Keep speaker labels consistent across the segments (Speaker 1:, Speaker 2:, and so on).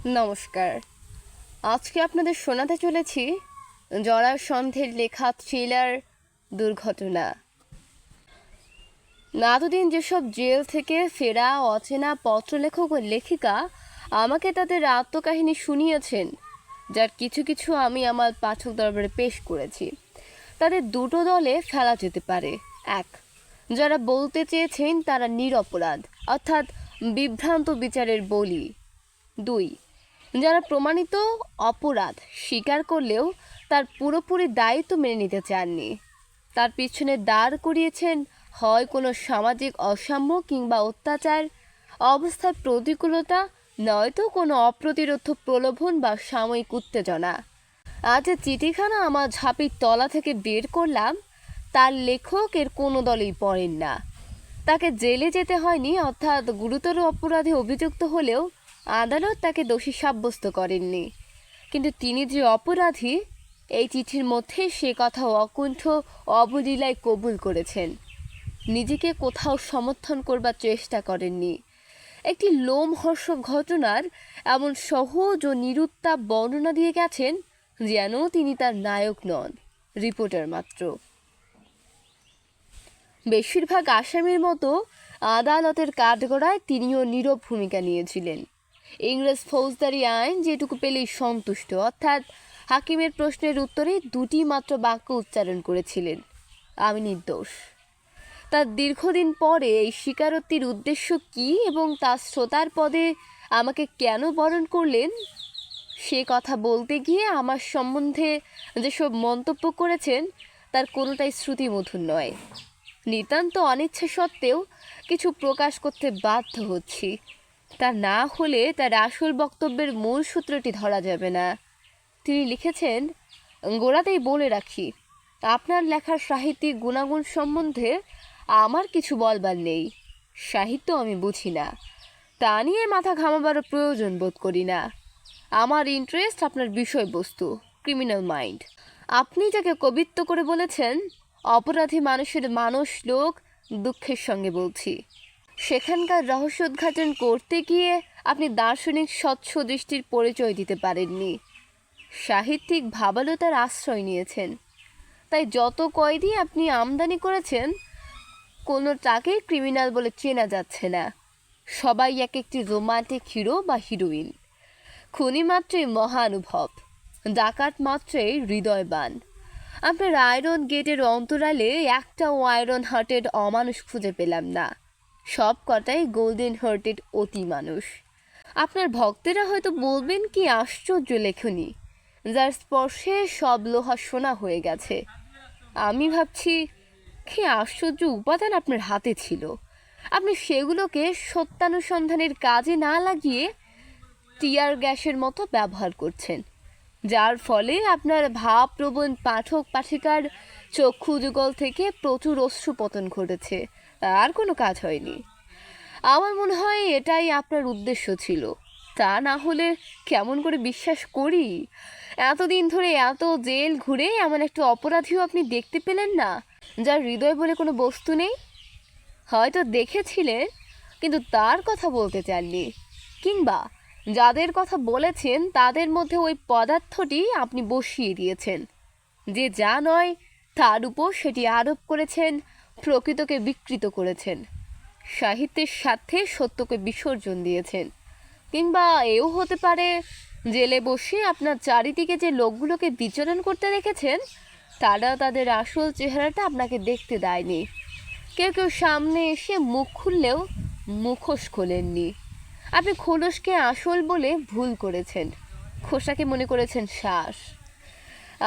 Speaker 1: নমস্কার। আজকে আপনাদের শোনাতে চলেছি জরাসন্ধের লেখা থ্রিলার দুর্ঘটনা। এতদিন যেসব জেল থেকে ফেরা অচেনা পত্রলেখক ও লেখিকা আমাকে তাদের আত্মকাহিনী শুনিয়েছেন, যার কিছু কিছু আমি আমার পাঠক দরবারে পেশ করেছি, তাদের দুটো দলে ফেলা যেতে পারে। এক, যারা বলতে চেয়েছেন তারা নিরপরাধ, অর্থাৎ বিভ্রান্ত বিচারের বলি। দুই, যারা প্রমাণিত অপরাধ স্বীকার করলেও তার পুরোপুরি দায়িত্ব মেনে নিতে চাননি। তার পিছনে দাঁড় করিয়েছেন হয় কোনো সামাজিক অসাম্য কিংবা অত্যাচার, অবস্থার প্রতিকূলতা, নয়তো কোনো অপ্রতিরোধ প্রলোভন বা সাময়িক উত্তেজনা। আজ যে চিঠিখানা আমার ঝাঁপির তলা থেকে বের করলাম, তার লেখক এর কোনো দলেই পড়েন না। তাকে জেলে যেতে হয়নি, অর্থাৎ গুরুতর অপরাধে অভিযুক্ত হলেও আদালত তাকে দোষী সাব্যস্ত করেননি। কিন্তু তিনি যে অপরাধী, এই চিঠির মধ্যে সে কথা অকুণ্ঠ অবলীলায় কবুল করেছেন। নিজেকে কোথাও সমর্থন করবার চেষ্টা করেননি। একটি লোমহর্ষক ঘটনার এমন সহজ ও নিরুত্তাপ বর্ণনা দিয়ে গেছেন যেন তিনি তার নায়ক নন, রিপোর্টার মাত্র। বেশিরভাগ আসামির মতো আদালতের কাঠগড়ায় তিনিও নীরব ভূমিকা নিয়েছিলেন। ইংরেজ ফৌজদারি আইন যেটুকু পেলেই সন্তুষ্ট, অর্থাৎ হাকিমের প্রশ্নের উত্তরে দুটি মাত্র বাক্য উচ্চারণ করেছিলেন, আমি নির্দোষ। তার দীর্ঘদিন পরে এই স্বীকারোক্তির উদ্দেশ্য কী এবং তার শ্রোতার পদে আমাকে কেন বরণ করলেন, সে কথা বলতে গিয়ে আমার সম্বন্ধে যেসব মন্তব্য করেছেন তার কোনোটাই শ্রুতিমধুর নয়। নিতান্ত অনিচ্ছা সত্ত্বেও কিছু প্রকাশ করতে বাধ্য হচ্ছি, তা না হলে তার আসল বক্তব্যের মূল সূত্রটি ধরা যাবে না। তিনি লিখেছেন, গোড়াতেই বলে রাখি, আপনার লেখার সাহিত্যিক গুণাগুণ সম্বন্ধে আমার কিছু বলবার নেই। সাহিত্য আমি বুঝি না, তা নিয়ে মাথা ঘামাবারও প্রয়োজন বোধ করি না। আমার ইন্টারেস্ট আপনার বিষয়বস্তু, ক্রিমিনাল মাইন্ড। আপনি যাকে কবিত্ব করে বলেছেন, অপরাধী মানুষের মানুষ লোক দুঃখের সঙ্গে বলছি। সেখানকার রহস্য উদ্ঘাটন করতে গিয়ে আপনি দার্শনিক স্বচ্ছ দৃষ্টির পরিচয় দিতে পারেননি। সাহিত্যিক ভাবালতার আশ্রয় নিয়েছেন। তাই যত কয়েদি আপনি আমদানি করেছেন, কোনোটাকে ক্রিমিনাল বলে চেনা যাচ্ছে না। সবাই এক একটি রোমান্টিক হিরো বা হিরোইন। খুনি মাত্রই মহানুভব, ডাকাত মাত্রই হৃদয়বান। আপনার আয়রন গেটের অন্তরালে একটাও আয়রন হার্টেড অমানুষ খুঁজে পেলাম না। সব কটাই গোল্ডেন হার্টেড অতি মানুষ। আপনার ভক্তেরা হয়তো বলবেন, কি আশ্চর্য লেখনী, যার স্পর্শে সব লোহা সোনা হয়ে গেছে। আমি ভাবছি, কি আশ্চর্য উপাদান আপনার হাতে ছিল। আপনি সেগুলোকে সত্যানুসন্ধানের কাজে না লাগিয়ে টিয়ার গ্যাসের মতো ব্যবহার করছেন, যার ফলে আপনার ভাবপ্রবণ পাঠক পাঠিকার চক্ষু যুগল থেকে প্রচুর অশ্রুপতন ঘটেছে। আর কোনো কাজ হয়নি। আমার মনে হয় এটাই আপনার উদ্দেশ্য ছিল। তা না হলে কেমন করে বিশ্বাস করি, এতদিন ধরে এত জেল ঘুরে এমন একটা অপরাধীও আপনি দেখতে পেলেন না, যার হৃদয় বলে কোনো বস্তু নেই। হয়তো দেখেছিলেন, কিন্তু তার কথা বলতে চাননি, কিংবা যাদের কথা বলেছেন তাদের মধ্যে ওই পদার্থটি আপনি বসিয়ে দিয়েছেন। যে যা নয় তার উপর সেটি আরোপ করেছেন, প্রকৃতকে বিকৃত করেছেন, সাহিত্যের সাথে সত্যকে বিসর্জন দিয়েছেন। কিংবা এও হতে পারে, জেলে বসে আপনার চারিদিকে যে লোকগুলোকে বিচরণ করতে রেখেছেন, তারা তাদের আসল চেহারাটা আপনাকে দেখতে দেয়নি। কেউ কেউ সামনে এসে মুখ খুললেও মুখোশ খোলেননি। আপনি খোলসকে আসল বলে ভুল করেছেন, খোসাকে মনে করেছেন শ্বাস।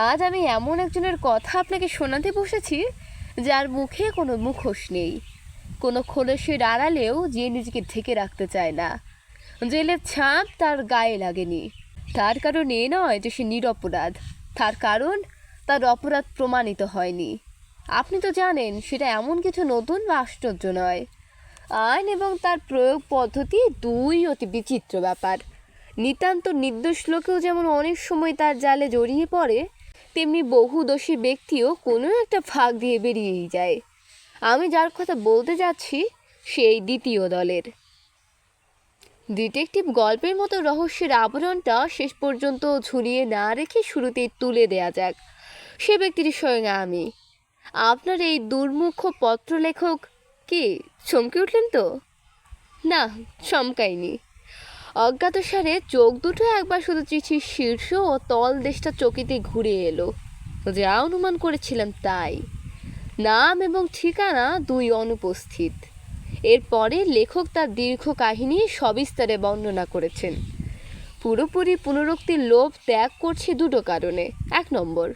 Speaker 1: আজ আমি এমন একজনের কথা আপনাকে শোনাতে বসেছি, যার মুখে কোনো মুখোশ নেই, কোনো খোলসের আড়ালেও যে নিজেকে ঢেকে রাখতে চায় না। জেলের ছাপ তার গায়ে লাগেনি। তার কারণ এ নয় যে সে নিরপরাধ, তার কারণ তার অপরাধ প্রমাণিত হয়নি। আপনি তো জানেন সেটা এমন কিছু নতুন বা আশ্চর্য নয়। আইন এবং তার প্রয়োগ পদ্ধতি দুই অতি বিচিত্র ব্যাপার। নিতান্ত নির্দোষ লোকেও যেমন অনেক সময় তার জালে জড়িয়ে পড়ে, তেমনি বহু দোষী ব্যক্তিও কোনো একটা ফাঁক দিয়ে বেরিয়েই যায়। আমি যার কথা বলতে যাচ্ছি সেই দ্বিতীয় দলের। ডিটেকটিভ গল্পের মতো রহস্যের আবরণটা শেষ পর্যন্ত ঝুলিয়ে না রেখে শুরুতেই তুলে দেয়া যাক। সে ব্যক্তিটি স্বয়ং আমি, আপনার এই দুর্মুখ পত্রলেখক। কি চমকে উঠলেন তো? না, চমকাইনি। অজ্ঞাতসারে চোখ দুটো একবার শুধু চিঠির শীর্ষ ও তলদেশটা চকিতে ঘুরে এলো। যা অনুমান করেছিলাম তাই। নাম এবং ঠিকানা দুই অনুপস্থিত। এরপরে লেখক তার দীর্ঘ কাহিনী সবিস্তারে বর্ণনা করেছেন। পুরোপুরি পুনরুক্তির লোভ ত্যাগ করছে দুটো কারণে। 1 নম্বর,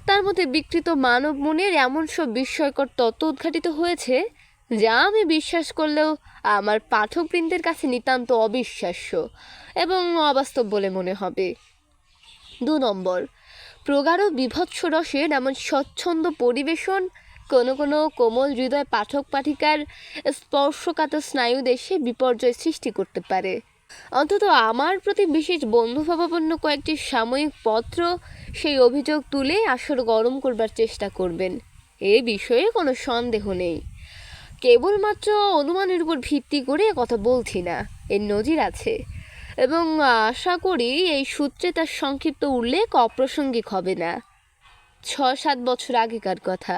Speaker 1: তার মধ্যে বিকৃত মানব মনের এমন সব বিস্ময়কর তত্ত্ব উদ্ঘাটিত হয়েছে যা আমি বিশ্বাস করলেও আমার পাঠকবৃন্দের কাছে নিতান্ত অবিশ্বাস্য এবং অবাস্তব বলে মনে হবে। 2 নম্বর, প্রগাঢ় বীভৎস রসের এমন স্বচ্ছন্দ পরিবেশন কোনো কোনো কোমল হৃদয় পাঠক পাঠিকার স্পর্শকাতর স্নায়ুদেশে বিপর্যয় সৃষ্টি করতে পারে। অন্তত আমার প্রতি বিশেষ বন্ধুভাবাপন্ন কয়েকটি সাময়িক পত্র সেই অভিযোগ তুলে আসর গরম করবার চেষ্টা করবেন, এ বিষয়ে কোনো সন্দেহ নেই। কেবলমাত্র অনুমানের উপর ভিত্তি করে কথা বলছি না, এর নজির আছে এবং আশা করি এই সূত্রে তার সংক্ষিপ্ত উল্লেখ অপ্রাসঙ্গিক হবে না। 6-7 বছর আগেকার কথা।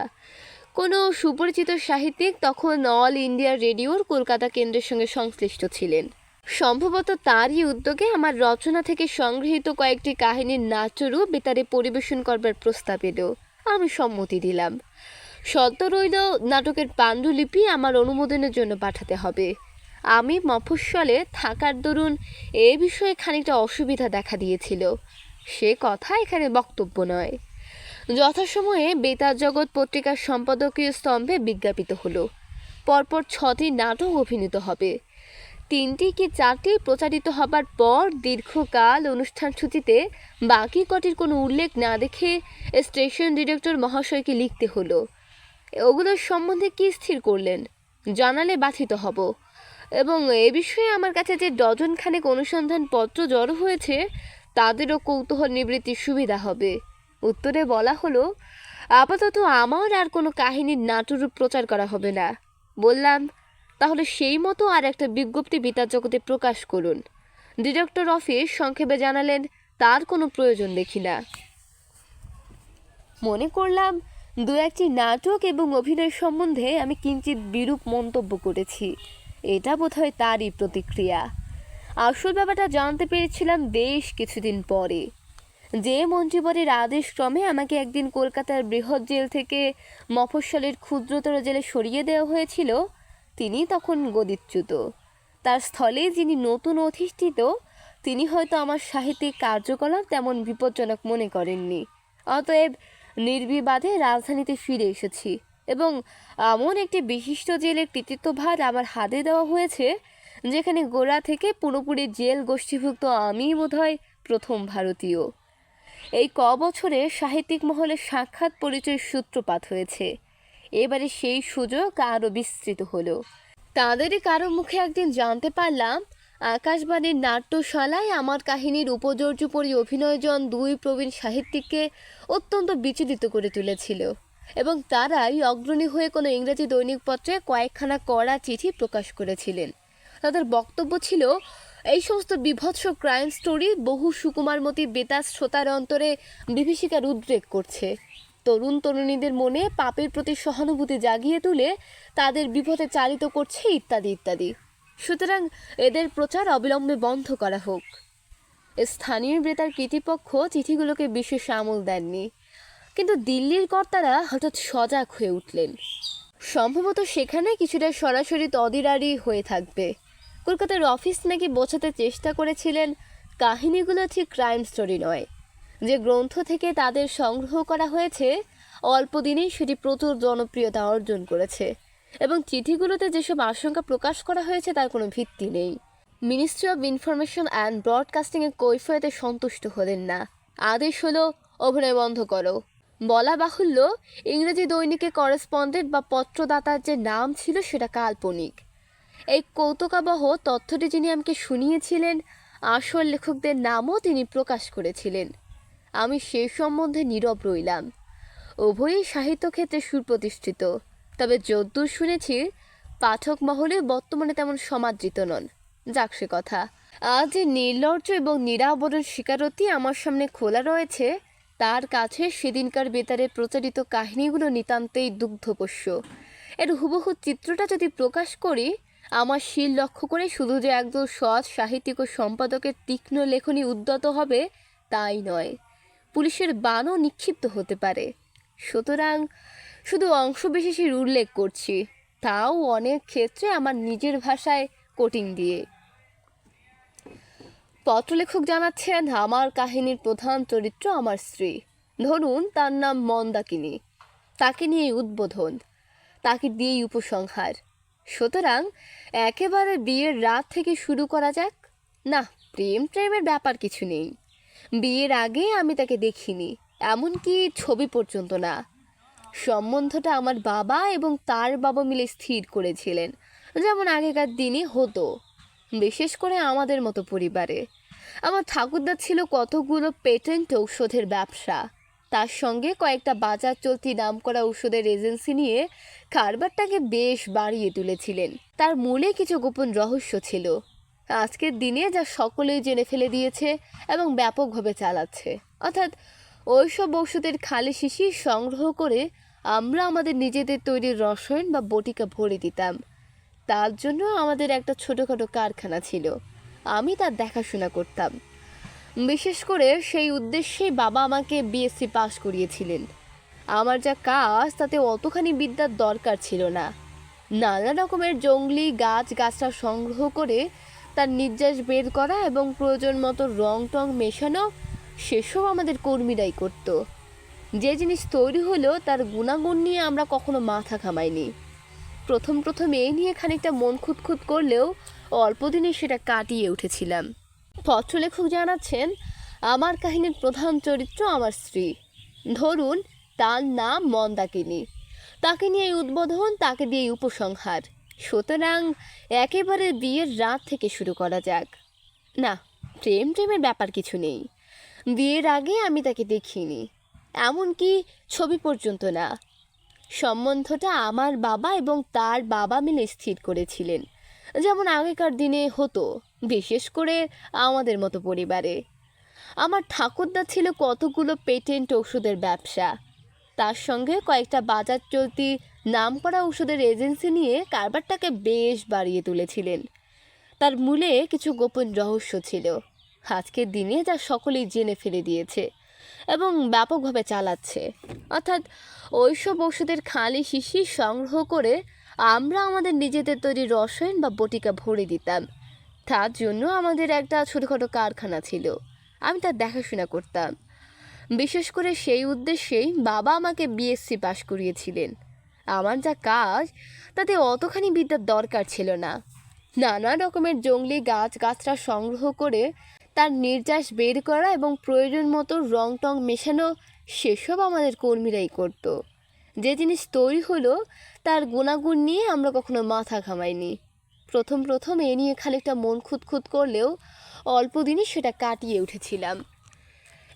Speaker 1: কোনো সুপরিচিত সাহিত্যিক তখন অল ইন্ডিয়া রেডিওর কলকাতা কেন্দ্রের সঙ্গে সংশ্লিষ্ট ছিলেন। সম্ভবত তারই উদ্যোগে আমার রচনা থেকে সংগৃহীত কয়েকটি কাহিনীর নাট্যরূপ বেতারে পরিবেশন করবার প্রস্তাব এলো। আমি সম্মতি দিলাম। শর্ত রইল, নাটকের পাণ্ডুলিপি আমার অনুমোদনের জন্য পাঠাতে হবে। আমি মফস্বলে থাকার দরুন এ বিষয়ে খানিকটা অসুবিধা দেখা দিয়েছিল, সে কথা এখানে বক্তব্য নয়। যথাসময়ে বেতার জগৎ পত্রিকার সম্পাদকীয় স্তম্ভে বিজ্ঞাপিত হলো পরপর 6টি নাটক অভিনীত হবে। 3টি কি 4টি প্রচারিত হবার পর দীর্ঘকাল অনুষ্ঠান সূচিতে বাকি কটির কোনো উল্লেখ না দেখে স্টেশন ডিরেক্টর মহাশয়কে লিখতে হলো। ওগুলোর সম্বন্ধে কি স্থির করলেন জানালে বাধিত হব, এবং এ বিষয়ে আমার কাছে যে ডজন খানেক অনুসন্ধান পত্র জড়ো হয়েছে তাদেরও কৌতূহল নিবৃত্তির সুবিধা হবে। উত্তরে বলা হলো, আপাতত আমার আর কোনো কাহিনীর নাট্যরূপ প্রচার করা হবে না। বললাম, তাহলে সেই মতো আর একটা বিজ্ঞপ্তি বেতার জগতে প্রকাশ করুন। ডিরেক্টর অফিস সংক্ষেপে জানালেন, তার কোনো প্রয়োজন দেখি না। মনে করলাম 2-1টি নাটক এবং অভিনয় সম্বন্ধে আমি কিঞ্চিত বিরূপ মন্তব্য করেছি, এটা বোধহয় তারই প্রতিক্রিয়া। আসল ব্যাপারটা জানতে পেরেছিলাম বেশ কিছুদিন পরে। যে মন্ত্রীবরের আদেশক্রমে আমাকে একদিন কলকাতার বৃহৎ জেল থেকে মফস্বলের ক্ষুদ্রতর জেলে সরিয়ে দেওয়া হয়েছিল, তিনি তখন গদিচ্যুত। তার স্থলে যিনি নতুন অধিষ্ঠিত, তিনি হয়তো আমার সাহিত্যিক কার্যকলাপ তেমন বিপজ্জনক মনে করেননি। অতএব নির্বিবাদে রাজধানীতে ফিরে এসেছি এবং এমন একটি বিশিষ্ট জেলের কৃতিত্বভার আমার হাতে দেওয়া হয়েছে যেখানে গোড়া থেকে পুরোপুরি জেল গোষ্ঠীভুক্ত আমিই বোধহয় প্রথম ভারতীয়। এই বছরে সাহিত্যিক মহলে সাক্ষাৎ পরিচয়ের সূত্রপাত হয়েছে। এবারে সেই সুযোগ আরও বিস্তৃত হলো। তাদেরই কারো মুখে একদিন জানতে পারলাম, আকাশবাণীর নাট্যশালায় আমার কাহিনীর উপর্যুপরি অভিনয়জন 2 প্রবীণ সাহিত্যিককে অত্যন্ত বিচলিত করে তুলেছিল এবং তারাই অগ্রণী হয়ে কোনো ইংরেজি দৈনিকপত্রে কয়েকখানা কড়া চিঠি প্রকাশ করেছিলেন। তাদের বক্তব্য ছিল, এই সমস্ত বিভৎস ক্রাইম স্টোরি বহু সুকুমারমতী বেতার শ্রোতার অন্তরে বিভীষিকার উদ্রেক করছে, তরুণ তরুণীদের মনে পাপের প্রতি সহানুভূতি জাগিয়ে তুলে তাদের বিপথে চালিত করছে ইত্যাদি ইত্যাদি। সুতরাং এদের প্রচার অবিলম্বে বন্ধ করা হোক। স্থানীয় বেতার কর্তৃপক্ষ চিঠিগুলোকে বিশেষ আমল দেননি, কিন্তু দিল্লির কর্তারা হঠাৎ সজাগ হয়ে উঠলেন। সম্ভবত সেখানে কিছুটা সরাসরি তদিরারি হয়ে থাকবে। কলকাতার অফিস নাকি বোঝাতে চেষ্টা করেছিলেন কাহিনীগুলো ঠিক ক্রাইম স্টোরি নয়। যে গ্রন্থ থেকে তাদের সংগ্রহ করা হয়েছে অল্প দিনেই সেটি প্রচুর জনপ্রিয়তা অর্জন করেছে এবং চিঠিগুলোতে যেসব আশঙ্কা প্রকাশ করা হয়েছে তার কোনো ভিত্তি নেই। মিনিস্ট্রি অব ইনফরমেশন অ্যান্ড ব্রডকাস্টিংয়ের কৈফিয়তে সন্তুষ্ট হলেন না। আদেশ হলো, অভিনয় বন্ধ করো। বলা বাহুল্য, ইংরেজি দৈনিকে করেসপন্ডেন্ট বা পত্রদাতার যে নাম ছিল সেটা কাল্পনিক। এই কৌতুকাবহ তথ্যটি যিনি আমাকে শুনিয়েছিলেন, আসল লেখকদের নামও তিনি প্রকাশ করেছিলেন। আমি সে সম্বন্ধে নীরব রইলাম। উভয়ই সাহিত্যক্ষেত্রে সুপ্রতিষ্ঠিত, তবে যদ্দূর শুনেছি পাঠক মহলে বর্তমানে তেমন সমাদৃত নন। যাক সে কথা। আজ যে নির্লজ্জ এবং নিরাবরণ স্বীকারোক্তি আমার সামনে খোলা রয়েছে, তার কাছে সেদিনকার বেতারে প্রচারিত কাহিনীগুলো নিতান্তই দুগ্ধপোষ্য। এর হুবহু চিত্রটা যদি প্রকাশ করি, আমার শিল লক্ষ্য করে শুধু যে একদল সৎ সাহিত্যিক ও সম্পাদকের তীক্ষ্ণ লেখনী উদ্যত হবে তাই নয়, পুলিশের বাণও নিক্ষিপ্ত হতে পারে। সুতরাং শুধু অংশবিশেষের উল্লেখ করছি, তাও অনেক ক্ষেত্রে আমার নিজের ভাষায় কোটিং দিয়ে। পত্রলেখক জানাচ্ছেন, আমার কাহিনীর প্রধান চরিত্র আমার স্ত্রী। ধরুন তার নাম মন্দাকিনী, তাকে নিয়েই উদ্বোধন, তাকে দিয়েই উপসংহার। সুতরাং একেবারে বিয়ের রাত থেকে শুরু করা যাক। না, প্রেমের ব্যাপার কিছু নেই। বিয়ের আগে আমি তাকে দেখিনি, এমনকি ছবি পর্যন্ত না। সম্বন্ধটা আমার বাবা এবং তার বাবা মিলে স্থির করেছিলেন, যেমন আগেকার দিনে হতো, বিশেষ করে আমাদের মতো পরিবারে। আমার ঠাকুরদার ছিল কতগুলো পেটেন্ট ঔষধের ব্যবসা, তার সঙ্গে কয়েকটা বাজার চলতি নামকরা ওষুধের এজেন্সি নিয়ে কারবারটাকে বেশ বাড়িয়ে তুলেছিলেন। তার মূলে কিছু গোপন রহস্য ছিল, আজকের দিনে যা সকলেই জেনে ফেলে দিয়েছে এবং ব্যাপকভাবে চালাচ্ছে। অর্থাৎ ওইসব ওষুধের খালি শিশি সংগ্রহ করে আমরা আমাদের নিজেদের তৈরি রসায়ন বা বটিকা ভরে দিতাম। তার জন্য আমাদের একটা ছোটোখাটো কারখানা ছিল, আমি তার দেখাশোনা করতাম। বিশেষ করে সেই উদ্দেশ্যেই বাবা আমাকে বিএসসি পাশ করিয়েছিলেন। আমার যা কাজ তাতে অতখানি বিদ্যার দরকার ছিল না। নানা রকমের জঙ্গলি গাছগাছরা সংগ্রহ করে তার নির্যাস বের করা এবং প্রয়োজন মতো রং টং মেশানো, সেসব আমাদের কর্মীরাই করত। যে জিনিস তৈরি হলো তার গুণাগুণ নিয়ে আমরা কখনো মাথা ঘামাইনি। প্রথম প্রথম এই নিয়ে খানিকটা মন খুঁতখুত করলেও অল্প দিনে সেটা কাটিয়ে উঠেছিলাম। পত্রলেখক জানাচ্ছেন, আমার কাহিনীর প্রধান চরিত্র আমার স্ত্রী। ধরুন তার নাম মন্দাকিনী, তাকে নিয়ে উদ্বোধন, তাকে দিয়ে উপসংহার। সুতরাং একেবারে বিয়ের রাত থেকে শুরু করা যাক। না, প্রেমের ব্যাপার কিছু নেই। বিয়ের আগে আমি তাকে দেখিনি, এমনকি ছবি পর্যন্ত না। সম্বন্ধটা আমার বাবা এবং তার বাবা মিলে স্থির করেছিলেন, যেমন আগেকার দিনে হতো, বিশেষ করে আমাদের মতো পরিবারে। আমার ঠাকুরদা ছিল কতগুলো পেটেন্ট ওষুধের ব্যবসা, তার সঙ্গে কয়েকটা বাজার চলতি নামকরা ওষুধের এজেন্সি নিয়ে কারবারটাকে বেশ বাড়িয়ে তুলেছিলেন। তার মূলে কিছু গোপন রহস্য ছিল, আজকের দিনে যা সকলেই জেনে ফেলে দিয়েছে এবং ব্যাপকভাবে চালাচ্ছে। অর্থাৎ ওইসব ওষুধের খালি শিশি সংগ্রহ করে আমরা আমাদের নিজেদের তৈরি রসায়ন বা বটিকা ভরে দিতাম। তার জন্য আমাদের একটা ছোটোখাটো কারখানা ছিল, আমি তার দেখাশোনা করতাম। বিশেষ করে সেই উদ্দেশ্যেই বাবা আমাকে বিএসসি পাশ করিয়েছিলেন। আমার যা কাজ তাতে অতখানি বিদ্যার দরকার ছিল না। নানা রকমের জঙ্গলি গাছগাছরা সংগ্রহ করে তার নির্যাস বের করা এবং প্রয়োজন মতো রং টং মেশানো, সেসব আমাদের কর্মীরাই করত। যে জিনিস তৈরি হলো তার গুণাগুণ নিয়ে আমরা কখনো মাথা ঘামাইনি। প্রথম প্রথম এ নিয়ে খানিকটা মন খুঁতখুত করলেও অল্প দিনই সেটা কাটিয়ে উঠেছিলাম।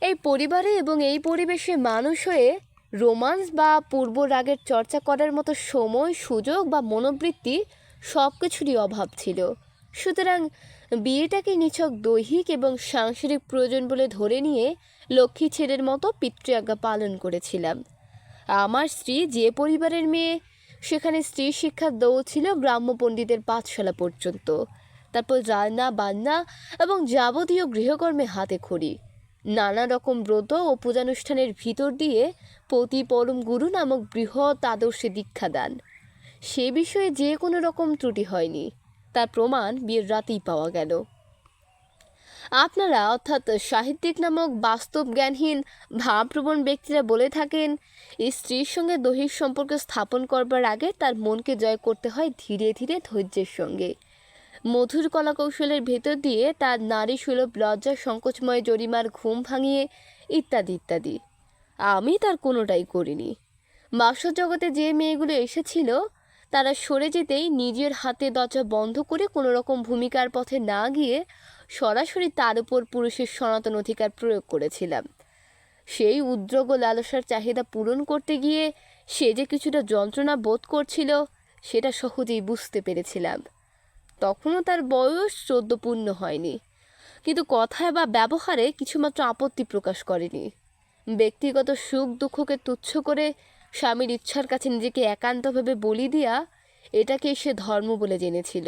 Speaker 1: এই পরিবারে এবং এই পরিবেশে মানুষ হয়ে রোমান্স বা পূর্ব রাগের চর্চা করার মতো সময়, সুযোগ বা মনোবৃত্তি সব কিছুরই অভাব ছিল। সুতরাং বিয়েটাকে নিছক দৈহিক এবং সাংসারিক প্রয়োজন বলে ধরে নিয়ে লক্ষ্মী ছেলের মতো পিতৃআজ্ঞা পালন করেছিলাম। আমার স্ত্রী যে পরিবারের মেয়ে, সেখানে স্ত্রী শিক্ষার দৌড় ছিল গ্রাম্য পণ্ডিতের পাঠশালা পর্যন্ত। তারপর রান্না বান্না এবং যাবতীয় গৃহকর্মে হাতে খড়ি। নানা রকম ব্রত ও পূজানুষ্ঠানের ভিতর দিয়ে পতি পরম গুরু নামক বৃহৎ আদর্শে দীক্ষাদান। সে বিষয়ে যে কোনো রকম ত্রুটি হয়নি, তার প্রমাণ বিয়ের রাতেই পাওয়া গেল। আপনারা অর্থাৎ সাহিত্যিক নামক বাস্তব জ্ঞানহীন ভাবপ্রবণ ব্যক্তিরা বলে থাকেন, স্ত্রীর সঙ্গে দৈহিক সম্পর্ক স্থাপন করবার আগে তার মনকে জয় করতে হয় ধীরে ধীরে ধৈর্যের সঙ্গে, মধুর কলাকৌশলের ভেতর দিয়ে তার নারী সুলভ লজ্জা সংকোচময় জরিমার ঘুম ভাঙিয়ে, ইত্যাদি ইত্যাদি। আমি তার কোনোটাই করিনি। বাসর জগতে যে মেয়েগুলো এসেছিল তারা সরে যেতেই নিজের হাতে দরজা বন্ধ করে কোনো রকম ভূমিকার পথে না গিয়ে সরাসরি তার উপর পুরুষের সনাতন অধিকার প্রয়োগ করেছিলাম। সেই উদ্যোগ ও লালসার চাহিদা পূরণ করতে গিয়ে সে যে কিছুটা যন্ত্রণা বোধ করছিল সেটা সহজেই বুঝতে পেরেছিলাম। তখনও তার বয়স 14 পূর্ণ হয়নি, কিন্তু কথায় বা ব্যবহারে কিছুমাত্র আপত্তি প্রকাশ করেনি। ব্যক্তিগত সুখ দুঃখকে তুচ্ছ করে স্বামীর ইচ্ছার কাছে নিজেকে একান্তভাবে বলি দিয়া এটাকে সে ধর্ম বলে জেনেছিল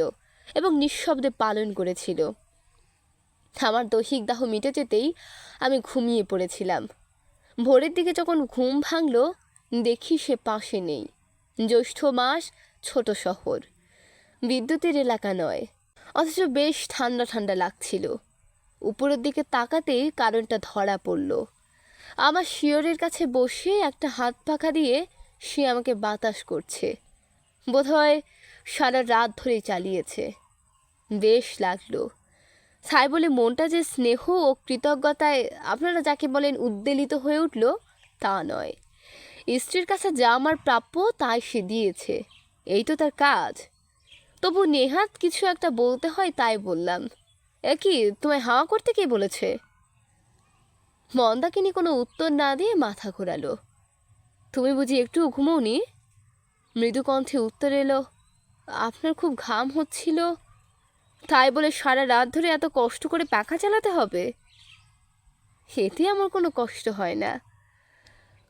Speaker 1: এবং নিঃশব্দে পালন করেছিল। আমার দৈহিক দাহ মিটে যেতেই আমি ঘুমিয়ে পড়েছিলাম। ভোরের দিকে যখন ঘুম ভাঙল, দেখি সে পাশে নেই। জ্যৈষ্ঠ মাস, ছোট শহর, বিদ্যুতের এলাকা নয়, অথচ বেশ ঠান্ডা ঠান্ডা লাগছিল। উপরের দিকে তাকাতেই কারণটা ধরা পড়ল। আমার শিয়রের কাছে বসে একটা হাত পাখা দিয়ে সে আমাকে বাতাস করছে। বোধহয় সারা রাত ধরেই চালিয়েছে। বেশ লাগলো। তাই বলে মনটা যে স্নেহ ও কৃতজ্ঞতায় আপনারা যাকে বলেন উদ্বেলিত হয়ে উঠল, তা নয়। স্ত্রীর কাছে যা আমার প্রাপ্য তাই সে দিয়েছে, এই তো তার কাজ। তবু নেহাত কিছু একটা বলতে হয়, তাই বললাম, কি তোমায় হাওয়া করতে কে বলেছে? মন্দাকিনী কোনো উত্তর না দিয়ে মাথা ঘোরালো। তুমি বুঝি একটু ঘুমোওনি? মৃদু কণ্ঠে উত্তর এলো, আপনার খুব ঘাম হচ্ছিল, তাই বলে সারা রাত ধরে এত কষ্ট করে পাখা চালাতে হবে? এতে আমার কোনো কষ্ট হয় না।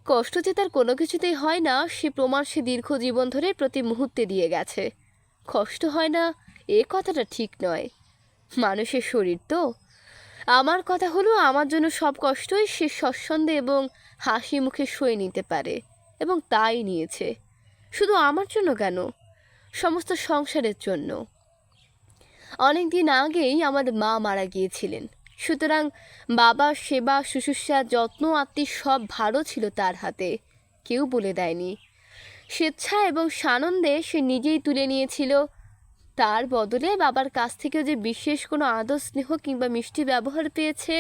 Speaker 1: কষ্ট যে তার কোনো কিছুতেই হয় না সে প্রমাণ সে দীর্ঘ জীবন ধরে প্রতি মুহূর্তে দিয়ে গেছে। কষ্ট হয় না এ কথাটা ঠিক নয়, মানুষের শরীর তো। আমার কথা হলো, আমার জন্য সব কষ্টই সে স্বচ্ছন্দে এবং হাসি মুখে সয়ে নিতে পারে, এবং তাই নিয়েছে। শুধু আমার জন্য কেন, সমস্ত সংসারের জন্য। অনেক দিন আগেই আমার মা মারা গিয়েছিলেন, সুতরাং বাবার সেবা শুশ্রূষা যত্ন আত্মীয় সব ভারও ছিল তার হাতে, কেউ বলে দেয়নি। স্বেচ্ছা এবং সানন্দে সে নিজেই তুলে নিয়েছিল। তার বদলে বাবার কাছ থেকেও যে বিশেষ কোনো আদর স্নেহ কিংবা মিষ্টি ব্যবহার পেয়েছে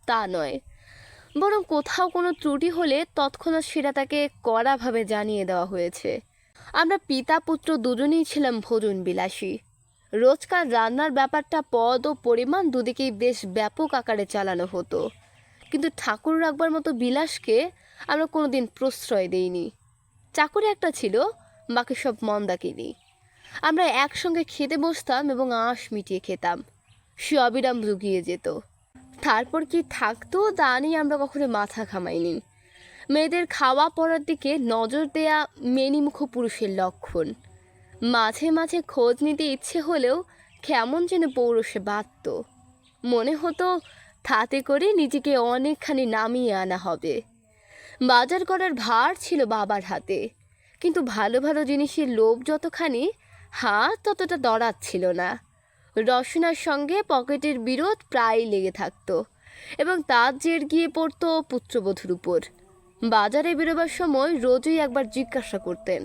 Speaker 1: তা নয়, বরং কোথাও কোনো ত্রুটি হলে তৎক্ষণাৎ সেটা তাকে কড়াভাবে জানিয়ে দেওয়া হয়েছে। আমরা পিতা পুত্র দুজনেই ছিলাম ভোজন বিলাসী। রোজকার রান্নার ব্যাপারটা পদ ও পরিমাণ দুদিকেই বেশ ব্যাপক আকারে চালানো হতো, কিন্তু ঠাকুর রাখবার মতো বিলাসকে আমরা কোনোদিন প্রশ্রয় দেইনি। চাকরি একটা ছিল, বাকি সব মন্দাকিনী। আমরা একসঙ্গে খেতে বসতাম এবং আঁশ মিটিয়ে খেতাম। সে অবিরাম লুকিয়ে যেত। তারপর কি থাকতো তা নিয়ে আমরা কখনো মাথা ঘামাইনি। মেয়েদের খাওয়া পড়ার দিকে নজর দেয়া মেনিমুখ পুরুষের লক্ষণ। মাঝে মাঝে খোঁজ নিতে ইচ্ছে হলেও কেমন যেন পৌরুষে বাধত। মনে হতো তাতে করে নিজেকে অনেকখানি নামিয়ে আনা হবে। বাজার করার ভার ছিল বাবার হাতে, কিন্তু ভালো ভালো জিনিসের লোভ যতখানি, হাত ততটা দরাচ্ছিল না। রসনার সঙ্গে পকেটের বিরোধ প্রায়ই লেগে থাকতো, এবং তার জের গিয়ে পড়তো পুত্রবধূর উপর। বাজারে বেরোবার সময় রোজই একবার জিজ্ঞাসা করতেন,